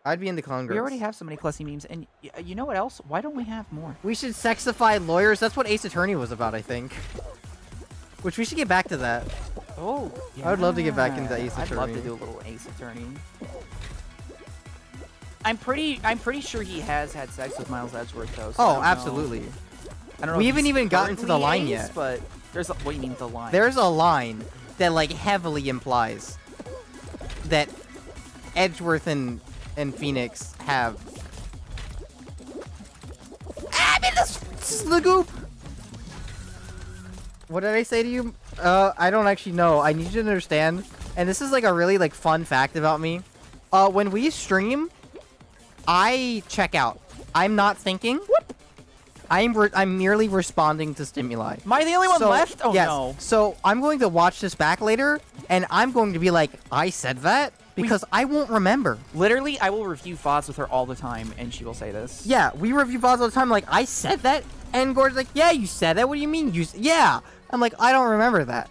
I'd be into clone girls. We already have so many Clussy memes, and you know what else? Why don't we have more? We should sexify lawyers. That's what Ace Attorney was about, I think. Which we should get back to that. Oh, yeah. I would love to get back into Ace I'd love Attorney. to do a little Ace Attorney. I'm pretty sure he has had sex with Miles Edgeworth though. So I Oh, don't know. absolutely. I don't know. We if haven't he's even gotten to the currently line Ace, yet. But there's a, what do you mean the line? There's a line that like heavily implies that Edgeworth and Phoenix have. I'm in the goop. What did I say to you? I don't actually know. I need you to understand. And this is like a really like fun fact about me. When we stream, I check out. I'm not thinking. I'm merely responding to stimuli. Am I the only one left? Oh yes. no. So I'm going to watch this back later, and I'm going to be like, I said that because I won't remember. Literally, I will review VODs with her all the time, and she will say this. Yeah, we review VODs all the time. Like, I said that, and Gordon's like, yeah, you said that. What do you mean? Yeah. I'm like, I don't remember that.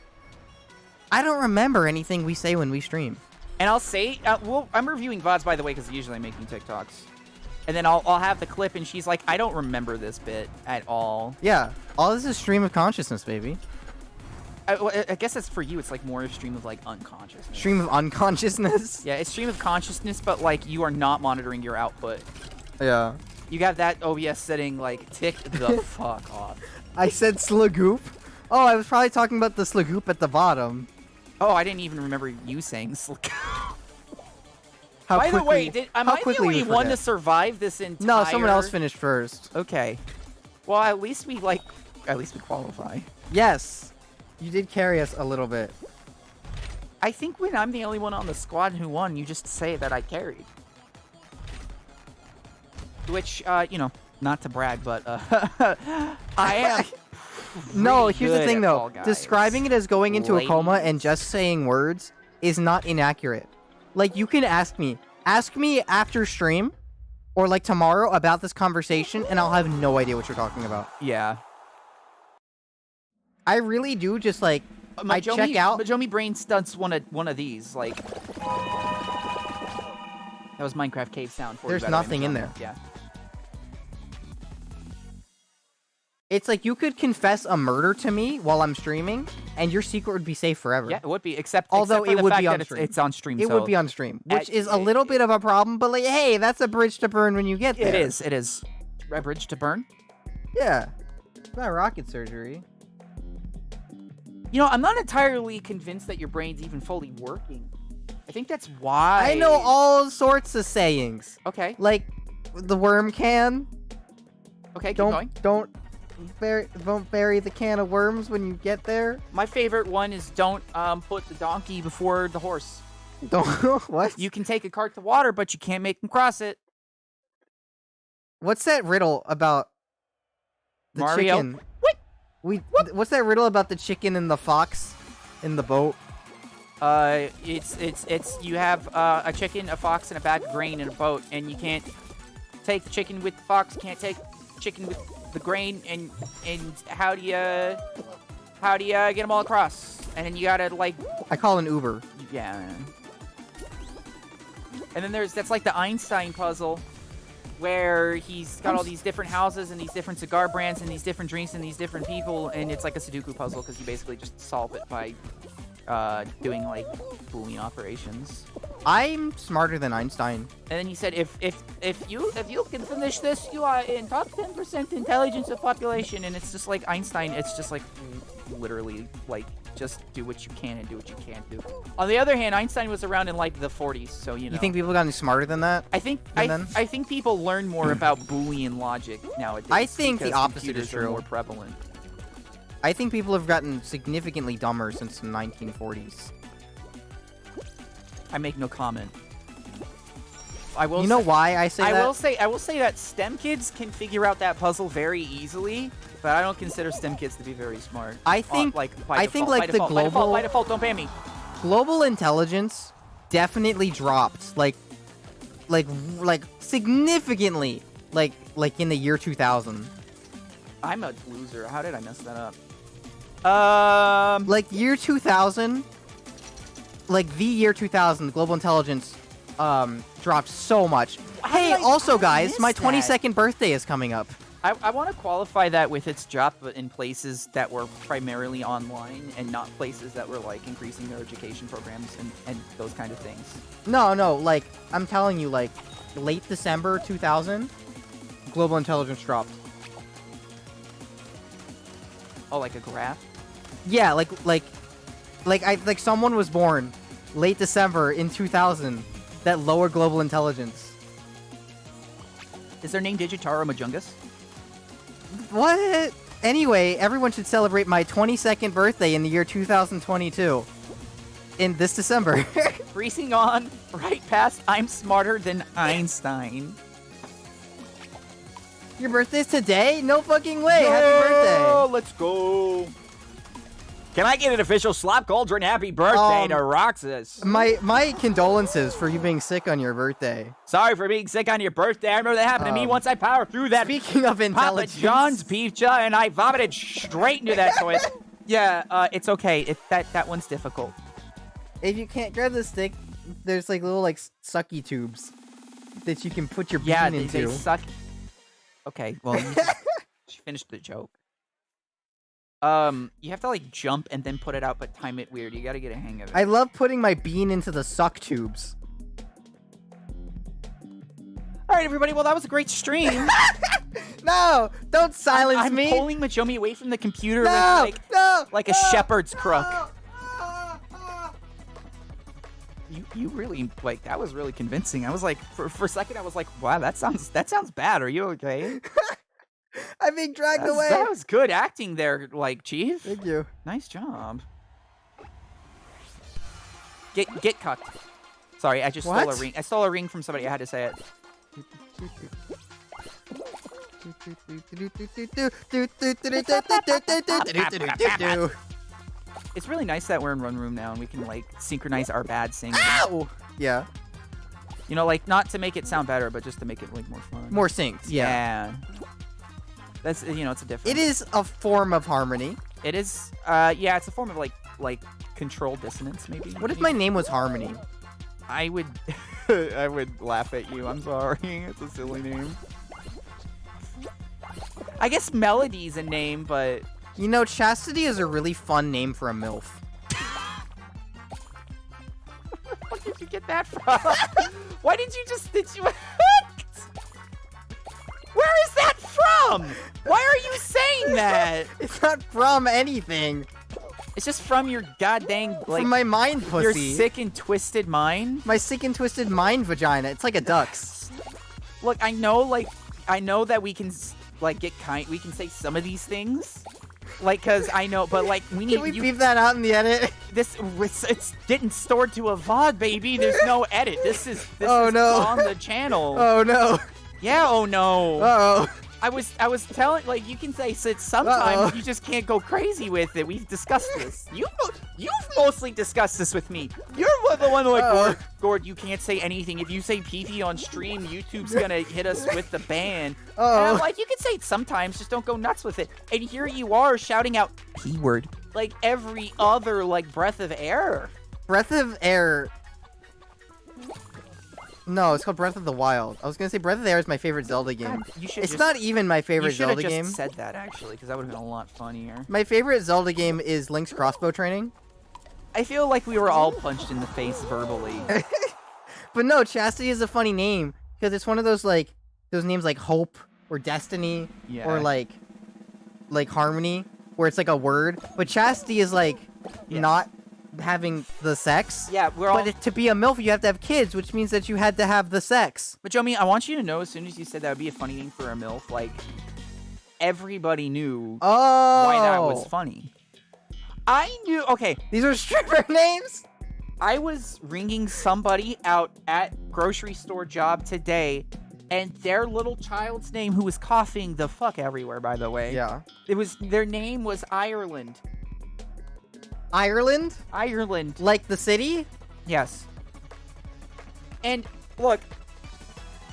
I don't remember anything we say when we stream. And I'll say, well, I'm reviewing VODs, by the way, because usually I'm making TikToks. And then I'll have the clip, and she's like, I don't remember this bit at all. Yeah, all this is stream of consciousness, baby. I guess that's for you. It's like more a stream of, like, unconsciousness. Stream of unconsciousness? Yeah, it's stream of consciousness, but, like, you are not monitoring your output. Yeah. You got that OBS setting, like, ticked the fuck off. I said slagoop. Oh, I was probably talking about the slagoop at the bottom. Oh, I didn't even remember you saying How By the way, quickly- am how I the quickly only we one to forget. survive this entire... No, someone else finished first. Okay. Well, at least we qualify. Yes. You did carry us a little bit. I think when I'm the only one on the squad who won, you just say that I carried. Which, you know, not to brag, but I am. No, pretty here's the good thing at though. Fall Guys. Describing it as going into a coma and Ladies. just saying words is not inaccurate. Like, you can ask me after stream or like tomorrow about this conversation and I'll have no idea what you're talking about. Yeah. I really do just like I check out. Majoumi Brain stunts one of these. Like that was Minecraft cave sound. For you, There's by the way, nothing in Majoumi. there. Yeah. It's like you could confess a murder to me while I'm streaming and your secret would be safe forever. Yeah, it would be. Except Although for it the would fact be on that stream. it's on stream. It so would be on stream, which At- is a little bit of a problem, but like, hey, that's a bridge to burn when you get there. It is. It is. A bridge to burn. Yeah. It's not rocket surgery. You know, I'm not entirely convinced that your brain's even fully working. I think that's why. I know all sorts of sayings. Okay. Like the worm can. Okay. Keep going. Don't bury the can of worms when you get there. My favorite one is don't put the donkey before the horse. Don't what? You can take a cart to water, but you can't make them cross it. What's that riddle about the Mario? chicken? What? What's that riddle about the chicken and the fox in the boat? It's you have a chicken, a fox, and a bag of grain in a boat, and you can't take the chicken with the fox, can't take chicken with the grain, and how do you get them all across? And then you gotta like, I call an Uber. yeah. And then that's like the Einstein puzzle, where he's got all these different houses and these different cigar brands and these different drinks and these different people, and it's like a Sudoku puzzle because you basically just solve it by doing like Boolean operations. I'm smarter than Einstein. And then he said, if you can finish this, you are in top 10% intelligence of population. And it's just like Einstein. It's just like literally like just do what you can and do what you can't do. On the other hand, Einstein was around in like the 40s, so you know. You think people got any smarter than that? I think And I think people learn more about Boolean logic nowadays. I think the because opposite is computers are true. more prevalent. I think people have gotten significantly dumber since the 1940s. I make no comment. I will. You know say, why I say I that? will say that STEM kids can figure out that puzzle very easily, but I don't consider STEM kids to be very smart. I think- by I think, default, like, by the default, by default, global- by default, don't ban me. Global intelligence definitely dropped, like significantly, like in the year 2000. I'm a loser. How did I mess that up? Like year 2000, like the year 2000, global intelligence dropped so much. How Hey, did I- also how did I guys, miss my that? 22nd birthday is coming up. I want to qualify that with its drop in places that were primarily online and not places that were like increasing their education programs and those kind of things. No, like, I'm telling you, like, late December 2000, global intelligence dropped. Oh, like a graph? Yeah, like someone was born late December in 2000 that lowered global intelligence. Is their name Digitaro Majungus? What? Anyway, everyone should celebrate my 22nd birthday in the year 2022. In this December. Breezing on right past I'm smarter than Einstein. Your birthday's today? No fucking way. Happy birthday. Let's go. Can I get an official Slop Cauldron happy birthday to Roxas? My condolences for you being sick on your birthday. Sorry for being sick on your birthday. I remember that happened to me once I powered through that Speaking of Papa intelligence, John's pizza and I vomited straight into that toilet. Yeah, it's okay. That one's difficult. if you can't grab the stick, there's like little like sucky tubes that you can put your bean Yeah, into. they suck. Okay, well, she finished the joke. You have to like jump and then put it out, but time it weird. You gotta get a hang of it. I love putting my bean into the suck tubes. All right, everybody. Well, that was a great stream. No, don't silence I'm me. pulling Majoumi away from the computer No, with no, like a no, shepherd's crook. no. You really like that was really convincing. I was like for a second I was like, wow, that sounds bad. Are you okay? I'm being dragged away. That was good acting there, like Chief. Thank you. Nice job. Get cucked. Sorry, I just stole a What? ring. I stole a ring from somebody. I had to say it. It's really nice that we're in Run Room now and we can like synchronize our bad singing. Ow! Yeah. You know, like not to make it sound better, but just to make it like more fun. More synced. Yeah. Yeah. That's it's a different. It is a form of harmony. It is. Yeah, it's a form of like controlled dissonance, maybe. What if my name was Harmony? I would. I would laugh at you. I'm sorry. It's a silly name. I guess Melody's a name, but You know, Chastity is a really fun name for a MILF. where did you get that from? Why did you? What? Where is that from? Why are you saying that? It's not from anything. It's just from your goddamn like From my mind pussy. your sick and twisted mind. My sick and twisted mind vagina. It's like a duck's. Look, I know that we can like get kind. We can say some of these things, like because I know, but like we need Can we you. beep that out in the edit? It's getting stored to a VOD, baby. There's no edit. This is Oh, no. on the channel. Oh no. Yeah. Oh no. Uh-oh. I was telling like you can say sit sometimes. Uh-oh. You just can't go crazy with it. We've discussed this. You've mostly discussed this with me. You're the one like Uh-oh. Gord, you can't say anything. If you say PT on stream, YouTube's gonna hit us with the ban. Uh-oh. And I'm like, you can say it sometimes, just don't go nuts with it. And here you are shouting out P word like every other like breath of air. Breath of Air. No, it's called Breath of the Wild. I was gonna say Breath of the Air is my favorite Zelda game. God, you should It's just, not even my you favorite should have Zelda just game. said that actually, because that would have been a lot funnier. My favorite Zelda game is Link's Crossbow Training. I feel like we were all punched in the face verbally. But no, Chastity is a funny name because it's one of those like those names like Hope or Destiny Yeah. or like Harmony where it's like a word. But Chastity is like Yes. not having the sex. Yeah, we're all. But to be a MILF, you have to have kids, which means that you had to have the sex. But Jomi, I want you to know, as soon as you said that would be a funny name for a MILF, like, everybody knew Oh, why that was funny. I knew, okay, These are stripper names. I was ringing somebody out at grocery store job today, and their little child's name, who was coughing the fuck everywhere, by the way. Yeah. Their name was Ireland. Ireland, Ireland. like the city. Yes. And look,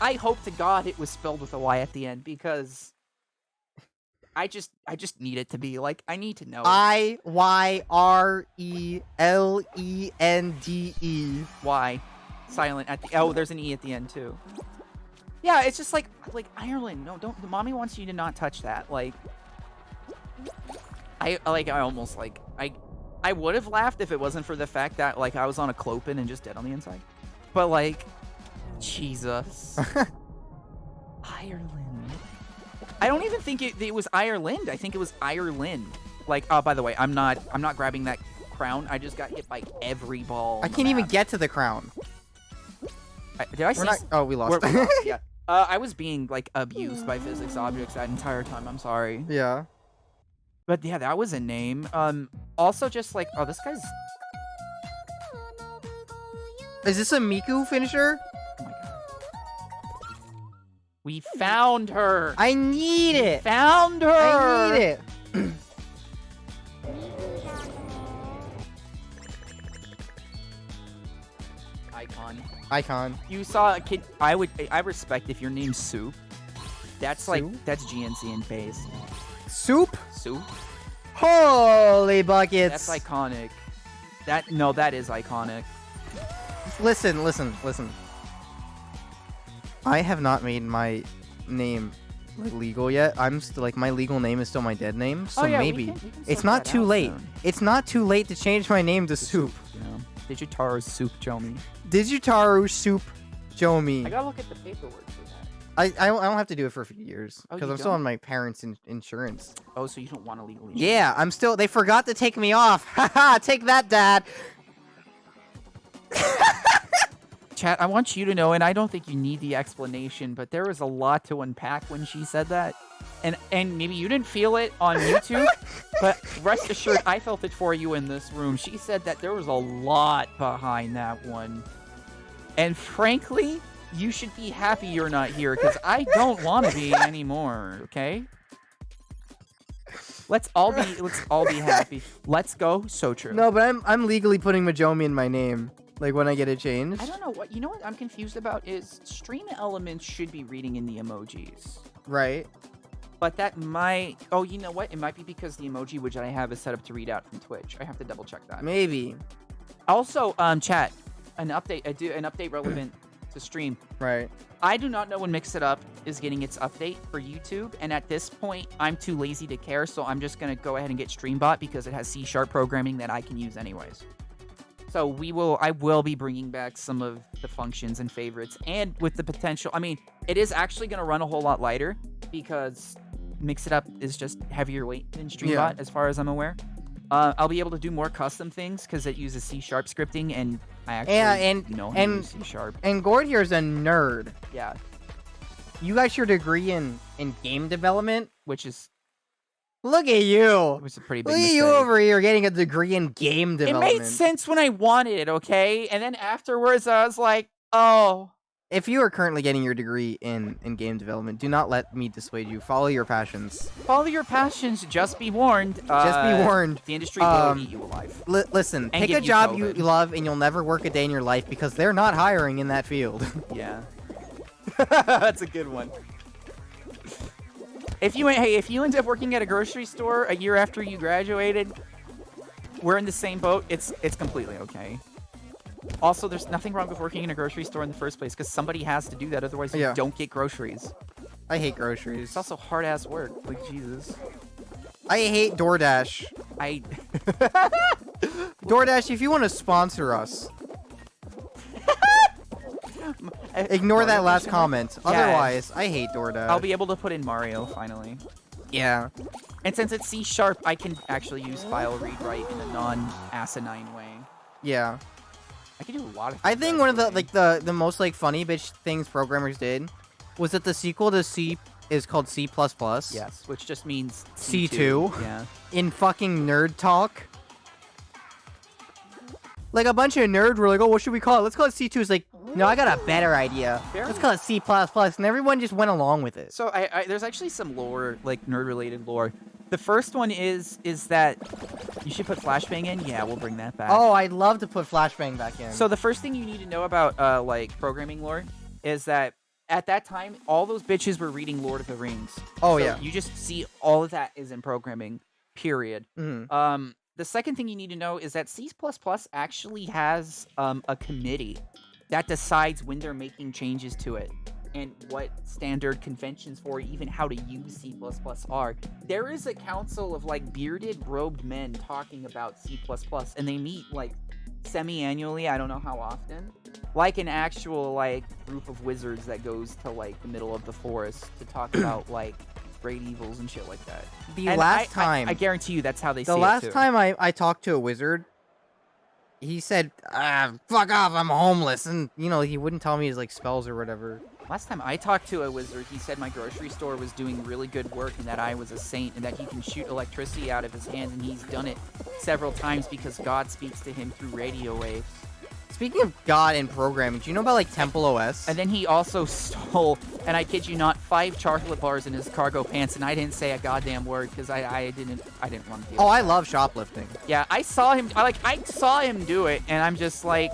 I hope to God it was spelled with a Y at the end because I just need it to be like I need to know. IYRELENDE. Why? silent at the. Oh, there's an E at the end too. Yeah, it's just like Ireland. No, don't. The mommy wants you to not touch that. Like, I almost like I would have laughed if it wasn't for the fact that like I was on a clopen and just dead on the inside. But like, Jesus, Ireland. I don't even think it was Ireland. I think it was Ireland. Like, oh, by the way, I'm not grabbing that crown. I just got hit by every ball. I can't even get to the crown. Did I see? Oh, we lost. We lost, yeah. I was being like abused by physics objects that entire time. I'm sorry. Yeah. But yeah, that was a name. Also just like, oh, this guy's. Is this a Miku finisher? Oh my god. We found her. I need it. Found her. I need it. Icon. You saw a kid. I respect if your name's Soup. That's like Soup? that's GNC and based. Soup? Soup. Holy buckets. That's iconic. That is iconic. Listen. I have not made my name like legal yet. I'm still like my legal name is still my dead name. So yeah, maybe we can it's sort not that too out late. soon. It's not too late to change my name to Soup. You know, Digitaru Soup Jomi. Digitaru Soup Jomi. I gotta look at the paperwork for that. I don't have to do it for a few years Oh, because you I'm still don't? on my parents' insurance. Oh, so you don't want to legally? Yeah, I'm still. They forgot to take me off. Haha, take that, Dad. Chat, I want you to know, and I don't think you need the explanation, but there was a lot to unpack when she said that. And maybe you didn't feel it on YouTube, but rest assured, I felt it for you in this room. She said that there was a lot behind that one. And frankly, you should be happy you're not here, because I don't want to be anymore, okay? Let's all be happy. Let's go, so true. No, but I'm legally putting Majoumi in my name. Like when I get it changed. I don't know what I'm confused about is stream elements should be reading in the emojis. Right. But that might oh, you know what? It might be because the emoji widget I have is set up to read out from Twitch. I have to double check that. Maybe. Also, chat, an update relevant to stream. Right. I do not know when Mix It Up is getting its update for YouTube, and at this point, I'm too lazy to care, so I'm just gonna go ahead and get Streambot because it has C# programming that I can use anyways. So I will be bringing back some of the functions and favorites, and with the potential, I mean, it is actually going to run a whole lot lighter because Mix It Up is just heavier weight than Streambot, as far as I'm aware. I'll be able to do more custom things because it uses C# scripting, and I actually know how to use C#. And Gord here is a nerd. Yeah, You got your degree in game development? which is Look at you. a pretty big Look at mistake. you over here getting a degree in game It development. made sense when I wanted it, okay? And then afterwards, I was like, oh. If you are currently getting your degree in game development, do not let me dissuade you. Follow your passions. Follow your passions, just be warned. Just be warned. The industry will eat you alive. Listen, And pick give a you job you COVID. love and you'll never work a day in your life because they're not hiring in that field. Yeah. That's a good one. If you end up working at a grocery store a year after you graduated, we're in the same boat. It's completely okay. Also, there's nothing wrong with working in a grocery store in the first place because somebody has to do that. Otherwise, you don't get groceries. I hate groceries. It's also hard-ass work. Like, Jesus. I hate DoorDash. DoorDash, if you want to sponsor us, ignore that last comment. Yeah. Otherwise, I hate DoorDash. I'll be able to put in Mario, finally. Yeah. And since it's C#, I can actually use file read-write in a non-asinine way. Yeah. I can do a lot of things. I think one of actually. the most like funny bitch things programmers did was that the sequel to C is called C++. Yes, which just means C2. Yeah. In fucking nerd talk. Like a bunch of nerds were like, oh, what should we call it? Let's call it C2. It's like, no, I got a better idea. Let's call it C++. And everyone just went along with it. So there's actually some lore, like nerd-related lore. The first one is that you should put flashbang in. Yeah, we'll bring that back. Oh, I'd love to put flashbang back in. So the first thing you need to know about like programming lore is that at that time all those bitches were reading Lord of the Rings. Oh, So yeah. You just see all of that is in programming. Period. Mhm. The second thing you need to know is that C++ actually has a committee that decides when they're making changes to it and what standard conventions for even how to use C++ are. There is a council of like bearded robed men talking about C++, and they meet like semi-annually, I don't know how often, like an actual like group of wizards that goes to like the middle of the forest to talk about like great evils and shit like that. The And last time I guarantee you that's how they the see last it too. time I talked to a wizard, he said, fuck off, I'm homeless, and you know, he wouldn't tell me his like spells or whatever. Last time I talked to a wizard, he said my grocery store was doing really good work and that I was a saint and that he can shoot electricity out of his hands, and he's done it several times because God speaks to him through radio waves. Speaking of God and programming, do you know about like Temple OS? And then he also stole, and I kid you not, 5 chocolate bars in his cargo pants, and I didn't say a goddamn word because I didn't want to deal Oh, with I that. love shoplifting. Yeah, I saw him do it, and I'm just like,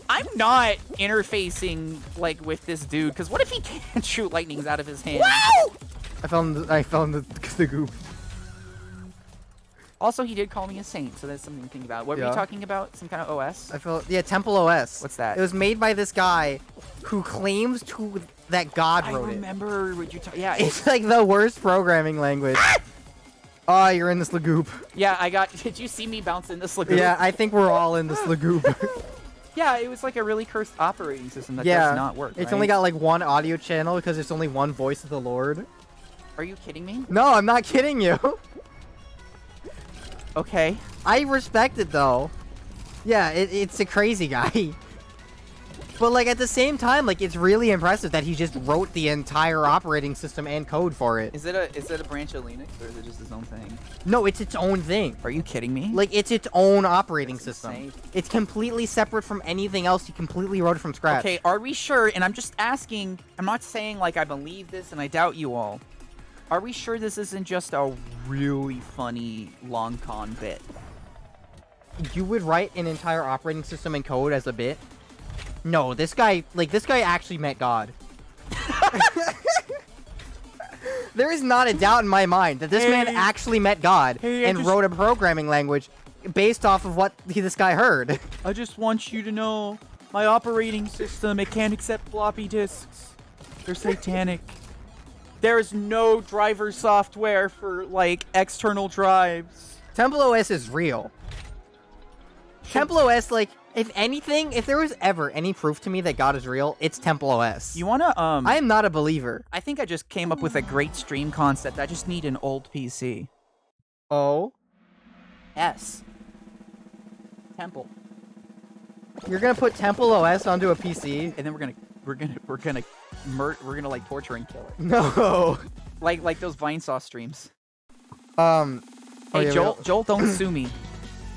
I'm not interfacing like with this dude because what if he can't shoot lightnings out of his hands? Wow! I fell in the goop. Also, he did call me a saint, so that's something to think about. What were you Yeah. talking about? Some kind of OS? Yeah, Temple OS. What's that? It was made by this guy who claims that God I wrote it. remember what you're talking. Yeah, It's like the worst programming language. Oh, you're in this lagoop. yeah. I got. Did you see me bounce in this lagoon? Yeah, I think we're all in this lagoop. Yeah, it was like a really cursed operating system that Yeah, does not work. It's right? only got like one audio channel because there's only one voice of the Lord. Are you kidding me? No, I'm not kidding you. Okay. I respect it though. Yeah, it's a crazy guy. But like at the same time, like it's really impressive that he just wrote the entire operating system and code for it. Is it a branch of Linux or is it just its own thing? No, it's its own thing. Are you kidding me? Like it's its own operating That's system. insane. It's completely separate from anything else. He completely wrote it from scratch. Okay, are we sure? And I'm just asking. I'm not saying like I believe this and I doubt you all. Are we sure this isn't just a really funny long con bit? You would write an entire operating system in code as a bit? No, this guy actually met God. There is not a doubt in my mind that this man actually met God and wrote a programming language based off of what this guy heard. I just want you to know my operating system, it can't accept floppy disks. They're satanic. There's no driver software for like external drives. Temple OS is real. Temple OS, like, if anything, if there was ever any proof to me that God is real, it's Temple OS. You wanna I am not a believer. I think I just came up with a great stream concept. I just need an old PC. Oh? S. Temple. You're gonna put Temple OS onto a PC? And then we're gonna like torture and kill it. No. Like those Vinesauce streams. Oh, Hey yeah, Joel, don't sue me.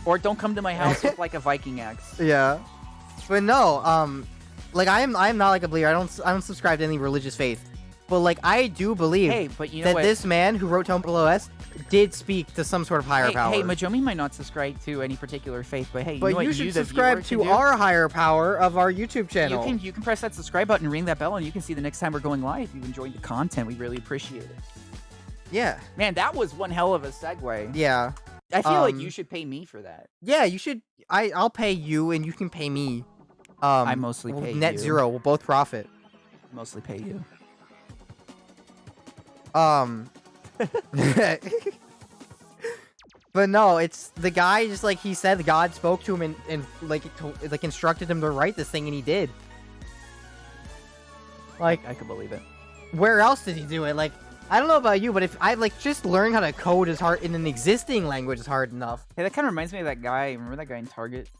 Or don't come to my house with like a Viking axe. Yeah. But no, like I'm not like a believer. I don't subscribe to any religious faith. But like I do believe Hey, but you know that what? this man who wrote Temple OS did speak to some sort of higher power. Hey, Majoumi might not subscribe to any particular faith, but hey, you but know what you the should viewer subscribe can to do? our higher power of our YouTube channel. You can press that subscribe button and ring that bell, and you can see the next time we're going live. If you enjoyed the content, we really appreciate it. Yeah. Man, that was one hell of a segue. Yeah. I feel like you should pay me for that. Yeah, you should. I'll pay you, and you can pay me. I mostly we'll pay net you. zero. We'll both profit. Mostly pay you. But no, it's the guy. Just like he said, God spoke to him and like instructed him to write this thing, and he did. Like, I could believe it. where else did he do it? Like, I don't know about you, but if I like just learn how to code is hard in an existing language is hard enough. Hey, that kind of reminds me of that guy. Remember that guy in Target?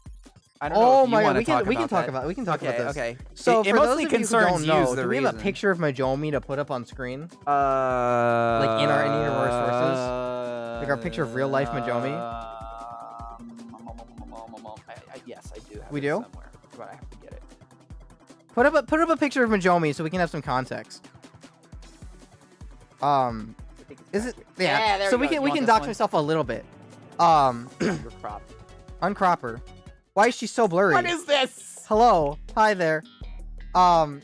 I don't know Oh if you my god, wanna we can that. talk about this. Okay. So it for mostly those of you who concerns don't you know, is the do we have a reason. picture of Majoumi to put up on screen? Like in our sources? Like our picture of real life Majoumi? Yes, I do. Have We it do? somewhere, but I have to get it. Put up a picture of Majoumi so we can have some context. Is it? Yeah. there So you we go. can You we want can this dox one? myself a little bit. You're cropped. Uncrop her. Why is she so blurry? What is this? Hello. Hi there.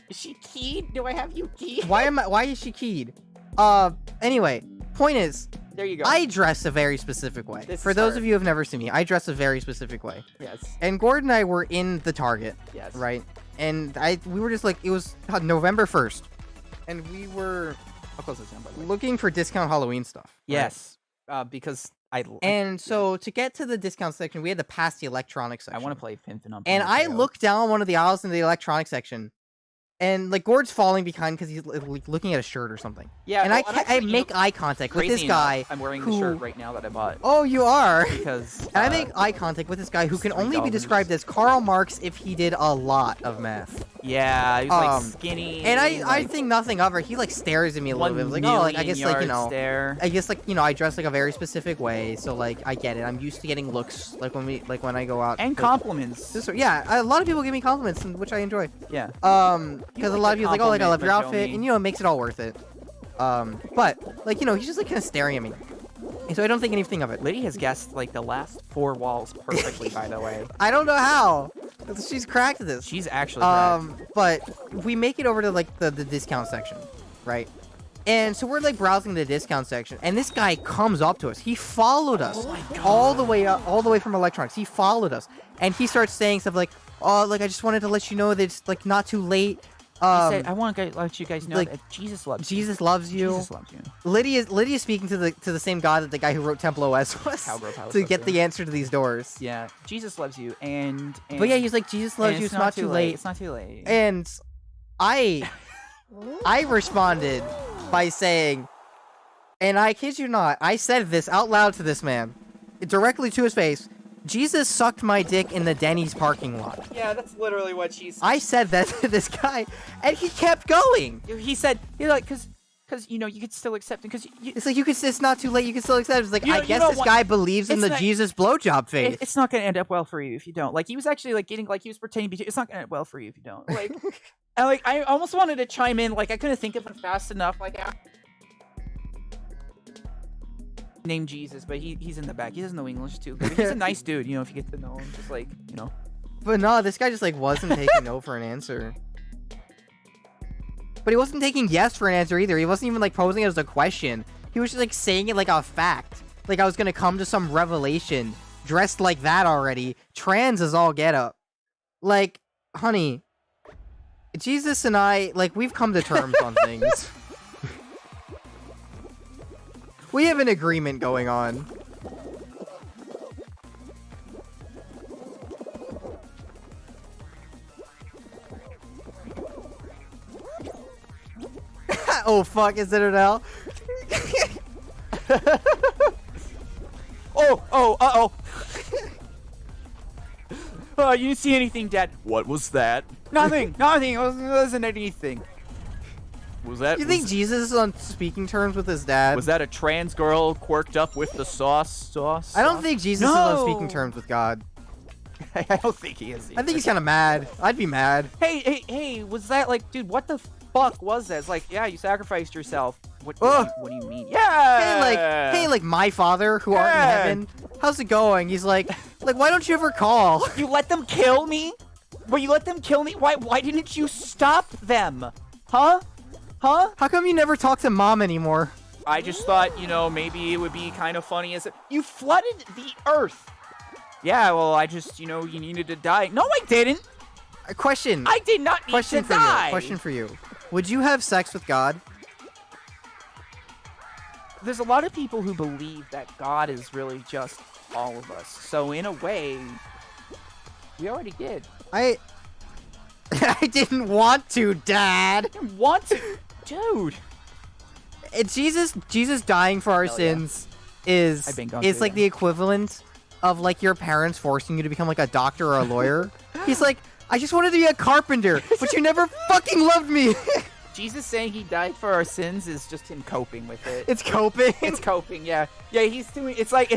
Is she keyed? Do I have you keyed? Why is she keyed? Anyway, point is, There you go. I dress a very specific way. This For is those her. of you who have never seen me, I dress a very specific way. Yes. And Gord and I were in the Target, Yes. right? and we were just like, it was November 1st, and we were How close is it, by the way? looking for discount Halloween stuff. right? Yes, because And so to get to the discount section, we had to pass the electronics I section. want to play Infinite. And I looked down one of the aisles in the electronics section, and like Gord's falling behind because he's like, looking at a shirt or something. Yeah, And well, I actually, make eye contact with crazy this enough, guy. I'm wearing the who- shirt right now that I bought Oh, you are. because And I make eye contact with this guy who can only be $3. described as Karl Marx if he did a lot of meth. yeah, he was like Um, skinny. And I like, think nothing of it. He like stares at me a little 1 bit. Like, oh, like I million guess like you yard know, stare. I guess like you know, I dress like a very specific way, so like I get it. I'm used to getting looks like when I go out. And like, compliments. yeah, a lot of people give me compliments, which I enjoy. Yeah. Because a lot of people like, oh, like I love your compliment, outfit, Majoumi. and you know, it makes it all worth it. But like you know, he's just like kind of staring at me, and so I don't think anything of it. Liddy has guessed like the last 4 walls perfectly. By the way, I don't know how. She's cracked this. she's actually. correct. But we make it over to like the discount section, right? And so we're like browsing the discount section, and this guy comes up to us. He followed us all the way up, all the way from electronics. He followed us, and he starts saying stuff like, "Oh, like I just wanted to let you know that it's like not too late. He said, "I want to let you guys know like, that Jesus loves you. Jesus loves you." Jesus loves you." Lydia is speaking to the same guy that the guy who wrote Temple OS was Cowgirl Palace to loves get you. the answer to these doors. Yeah, Jesus loves you, and But yeah, he's like, Jesus loves and you. It's not too late. It's not too late. And I responded by saying, and I kid you not, I said this out loud to this man, directly to his face. Jesus sucked my dick in the Denny's parking lot. Yeah, that's literally what she's. I said that to this guy, and he kept going. He said, "You're like, because you know you could still accept it because It's like it's not too late. You can still accept it. It's like You know- I you guess know this what? guy believes in It's the not- Jesus blowjob phase. it's not gonna end up well for you if you don't." Like he was actually like getting like he was pretending to be. It's not gonna end up well for you if you don't. Like, and like I almost wanted to chime in. Like I couldn't think of it fast enough. Like. Named Jesus, but he's in the back. He doesn't know English too. But he's a nice dude, you know. If you get to know him, just like you know. But no, this guy just like wasn't taking no for an answer. But he wasn't taking yes for an answer either. He wasn't even like posing it as a question. He was just like saying it like a fact. Like I was gonna come to some revelation dressed like that already. Trans is all get up. Like, honey, Jesus and I, like, we've come to terms on things. We have an agreement going on. Oh fuck, is it now? Oh. Oh, you didn't see anything, Dad. What was that? Nothing. Nothing. It wasn't anything. Was that? You think Jesus is on speaking terms with his dad? Was that a trans girl quirked up with the sauce? I don't think Jesus is on speaking terms with God. I don't think he is. I think he's kind of mad. I'd be mad. Hey, was that like, dude? What the fuck was that? It's like, yeah, you sacrificed yourself. What do you mean? Yeah. Hey, like my father who art in Yeah. heaven. How's it going? He's like, why don't you ever call? You let them kill me? Well, you let them kill me? Why didn't you stop them? Huh? How come you never talk to mom anymore? I just thought, maybe it would be kind of funny as you flooded the earth. Yeah, well, I just, you needed to die. No, I didn't. A question. I did not need Question to for die. you. Question for you. Would you have sex with God? There's a lot of people who believe that God is really just all of us. So in a way, we already did. I didn't want to, Dad. I didn't want to. Dude. Jesus dying for our Hell yeah. sins is I've been gone is too, like yeah. the equivalent of like your parents forcing you to become like a doctor or a lawyer. He's like, I just wanted to be a carpenter, but you never fucking loved me. Jesus saying he died for our sins is just him coping with it. It's coping. It's coping, yeah. Yeah, he's doing. It's like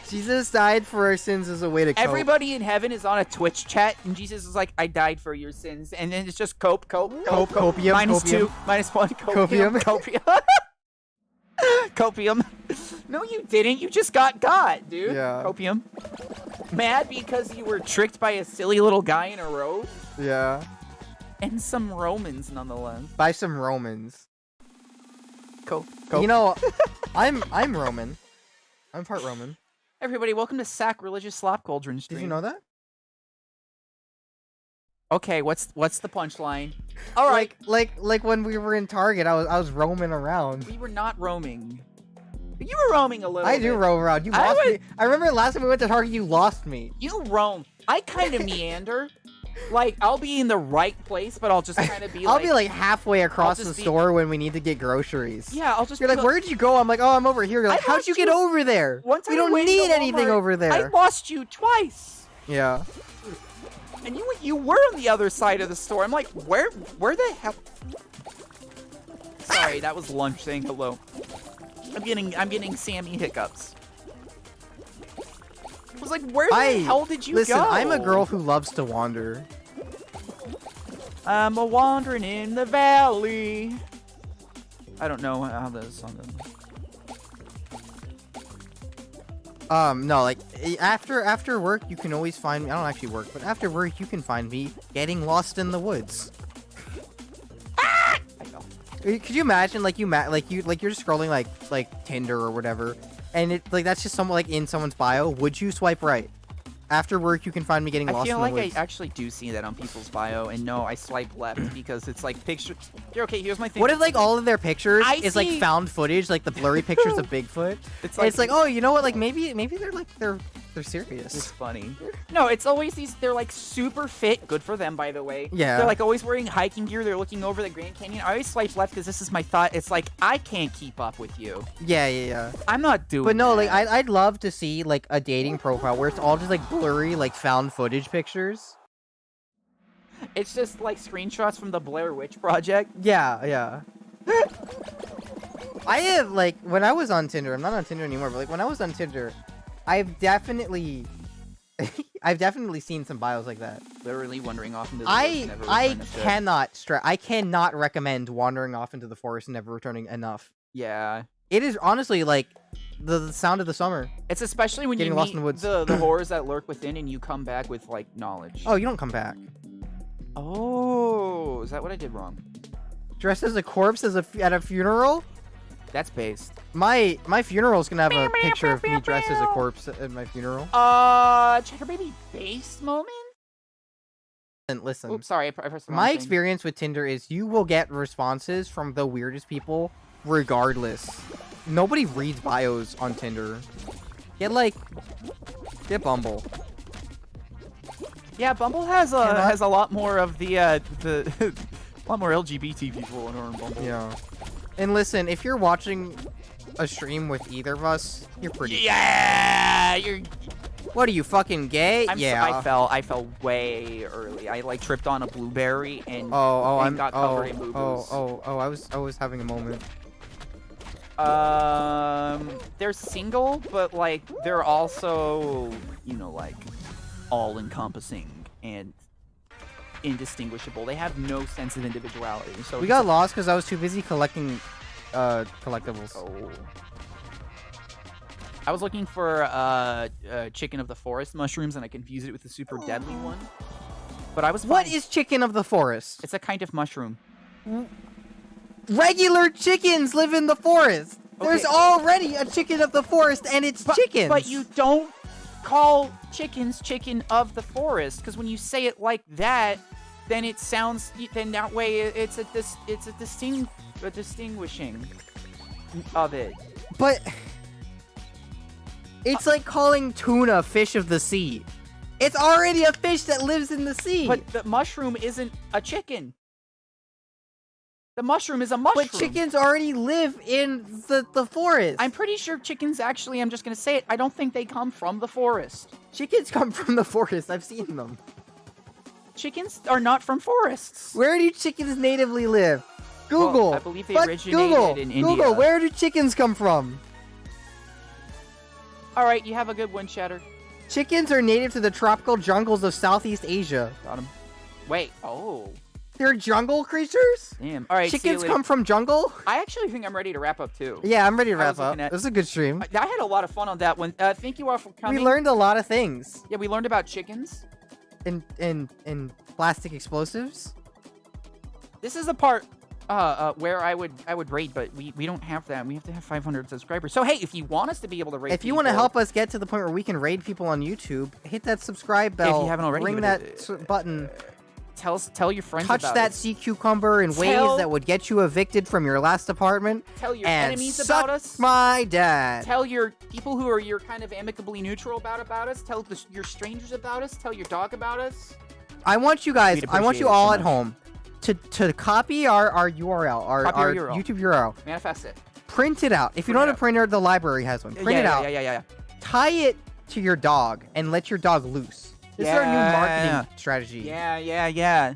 Jesus died for our sins as a way to cope. everybody in heaven is on a Twitch chat, and Jesus is like, "I died for your sins," and then it's just copium, copium. -2, -1, copium, Copium. copium. No, you didn't. You just got dude. Yeah. Copium. Mad because you were tricked by a silly little guy in a robe Yeah. and some Romans, nonetheless. By some Romans. Cope. You know, I'm Roman. I'm part Roman. Everybody, welcome to Sacrilegious Slop Cauldron Stream. Did you know that? Okay, what's the punchline? All right, Like when we were in Target, I was roaming around. we were not roaming. You were roaming a little. I do bit. roam around. You I lost would- me. I remember last time we went to Target, you lost me. You roam. I kind of meander. Like I'll be in the right place, but I'll just kind of be. I'll be like halfway across the just be- store when we need to get groceries. Yeah, I'll just. You're be like, where'd you go? I'm like, oh, I'm over here. You're like, I how'd you lost get you- over there? One time We I don't went to need anything Walmart, over I there. lost you twice, Yeah. and you were on the other side of the store. I'm like, where the hell? Sorry, that was lunch saying hello. I'm getting Sammy hiccups. I was like, where the hell did you Listen, go? I'm a girl who loves to wander. I'm a wandering in the valley. I don't know how the song goes. No, like after work, you can always find me. I don't actually work, but after work, you can find me getting lost in the woods. I know. Could you imagine, like you're just scrolling like Tinder or whatever, and it like that's just someone like in someone's bio. Would you swipe right? After work, you can find me getting I lost feel in like the woods. I actually do see that on people's bio, and no, I swipe left because it's like picture. Here, okay, here's my thing. What if like all of their pictures I is like see- found footage, like the blurry pictures of Bigfoot? It's And it's like, oh, you know what? Like maybe they're It's serious. funny. No, it's always these. They're like super fit. Good for them, by the way. Yeah. They're like always wearing hiking gear. They're looking over the Grand Canyon. I always swipe left because this is my thought. It's like I can't keep up with you. Yeah. I'm not doing. But no, like that. I'd love to see like a dating profile where it's all just like blurry, like found footage pictures. It's just like screenshots from the Blair Witch Project. Yeah. I have like when I was on Tinder. I'm not on Tinder anymore, but like when I was on Tinder, I've definitely seen some bios like that. Literally wandering off into the woods, never I return to ship. I cannot recommend wandering off into the forest and never returning enough. Yeah. It is honestly like the sound of the summer. It's especially when Getting you lost meet in the woods. the horrors that lurk within, and you come back with like knowledge. Oh, you don't come back. Oh, is that what I did wrong? Dressed as a corpse at a funeral? That's based. My funeral's gonna have a picture of me dressed as a corpse at my funeral. Cheddar Baby based moment? And listen, Oops, sorry, I pressed the wrong my thing. experience with Tinder is you will get responses from the weirdest people regardless. Nobody reads bios on Tinder. Get Bumble. Yeah, Bumble has a lot more of the a lot more LGBT people in our Bumble. Yeah. And listen, if you're watching a stream with either of us, you're pretty. Yeah, you're. What are you, fucking gay? I fell way early. I like tripped on a blueberry and got covered in boo-boos. I was having a moment. They're single, but like they're also, like all-encompassing and indistinguishable. They have no sense of individuality. So We got lost because I was too busy collecting collectibles. Oh. I was looking for chicken of the forest mushrooms, and I confused it with the super deadly one. But I was What fine. is chicken of the forest? It's a kind of mushroom. Regular chickens live in the forest. There's Okay. already a chicken of the forest, and it's chickens. But you don't call chickens chicken of the forest, because when you say it like that, then it sounds. Then that way it's a distinguishing of it. But it's like calling tuna fish of the sea. It's already a fish that lives in the sea. But the mushroom isn't a chicken. The mushroom is a mushroom. But chickens already live in the forest. I'm pretty sure chickens actually, I'm just going to say it, I don't think they come from the forest. Chickens come from the forest. I've seen them. Chickens are not from forests. Where do chickens natively live? Google. Well, I believe they Fuck originated Google. in Google, India. where do chickens come from? All right, you have a good one, Shatter. Chickens are native to the tropical jungles of Southeast Asia. Got him. Wait, oh, They're jungle creatures? damn. All right, see you Chickens later. come from jungle? I actually think I'm ready to wrap up, too. Yeah, I'm ready to I wrap was up. looking at- This is a good stream. I had a lot of fun on that one. Thank you all for coming. We learned a lot of things. Yeah, we learned about chickens. In plastic explosives. This is the part where I would rate, but we don't have that. We have to have 500 subscribers. So hey, if you want us to be able to rate, If you want to people- help us get to the point where we can raid people on YouTube, hit that subscribe bell. haven't already, ring but that it- button. Tell your friends touch about that us. sea cucumber in ways Tell- that would get you evicted from your last apartment. Tell your and enemies suck about us. my dad. Tell your people who are you're kind of amicably neutral about us. Tell your strangers about us. Tell your dog about us. I want you guys, We'd I want appreciate you it all so at much. home to copy our URL, our Copy our URL. YouTube URL. Manifest it. Print it out. If you Print don't it have a out. printer, the library has one. Print it out. Yeah. Tie it to your dog and let your dog loose. This is our new Yeah. marketing strategy. Yeah.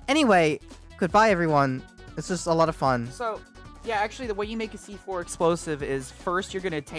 Anyway, goodbye everyone. This is a lot of fun. So, yeah, actually, the way you make a C4 explosive is first you're gonna take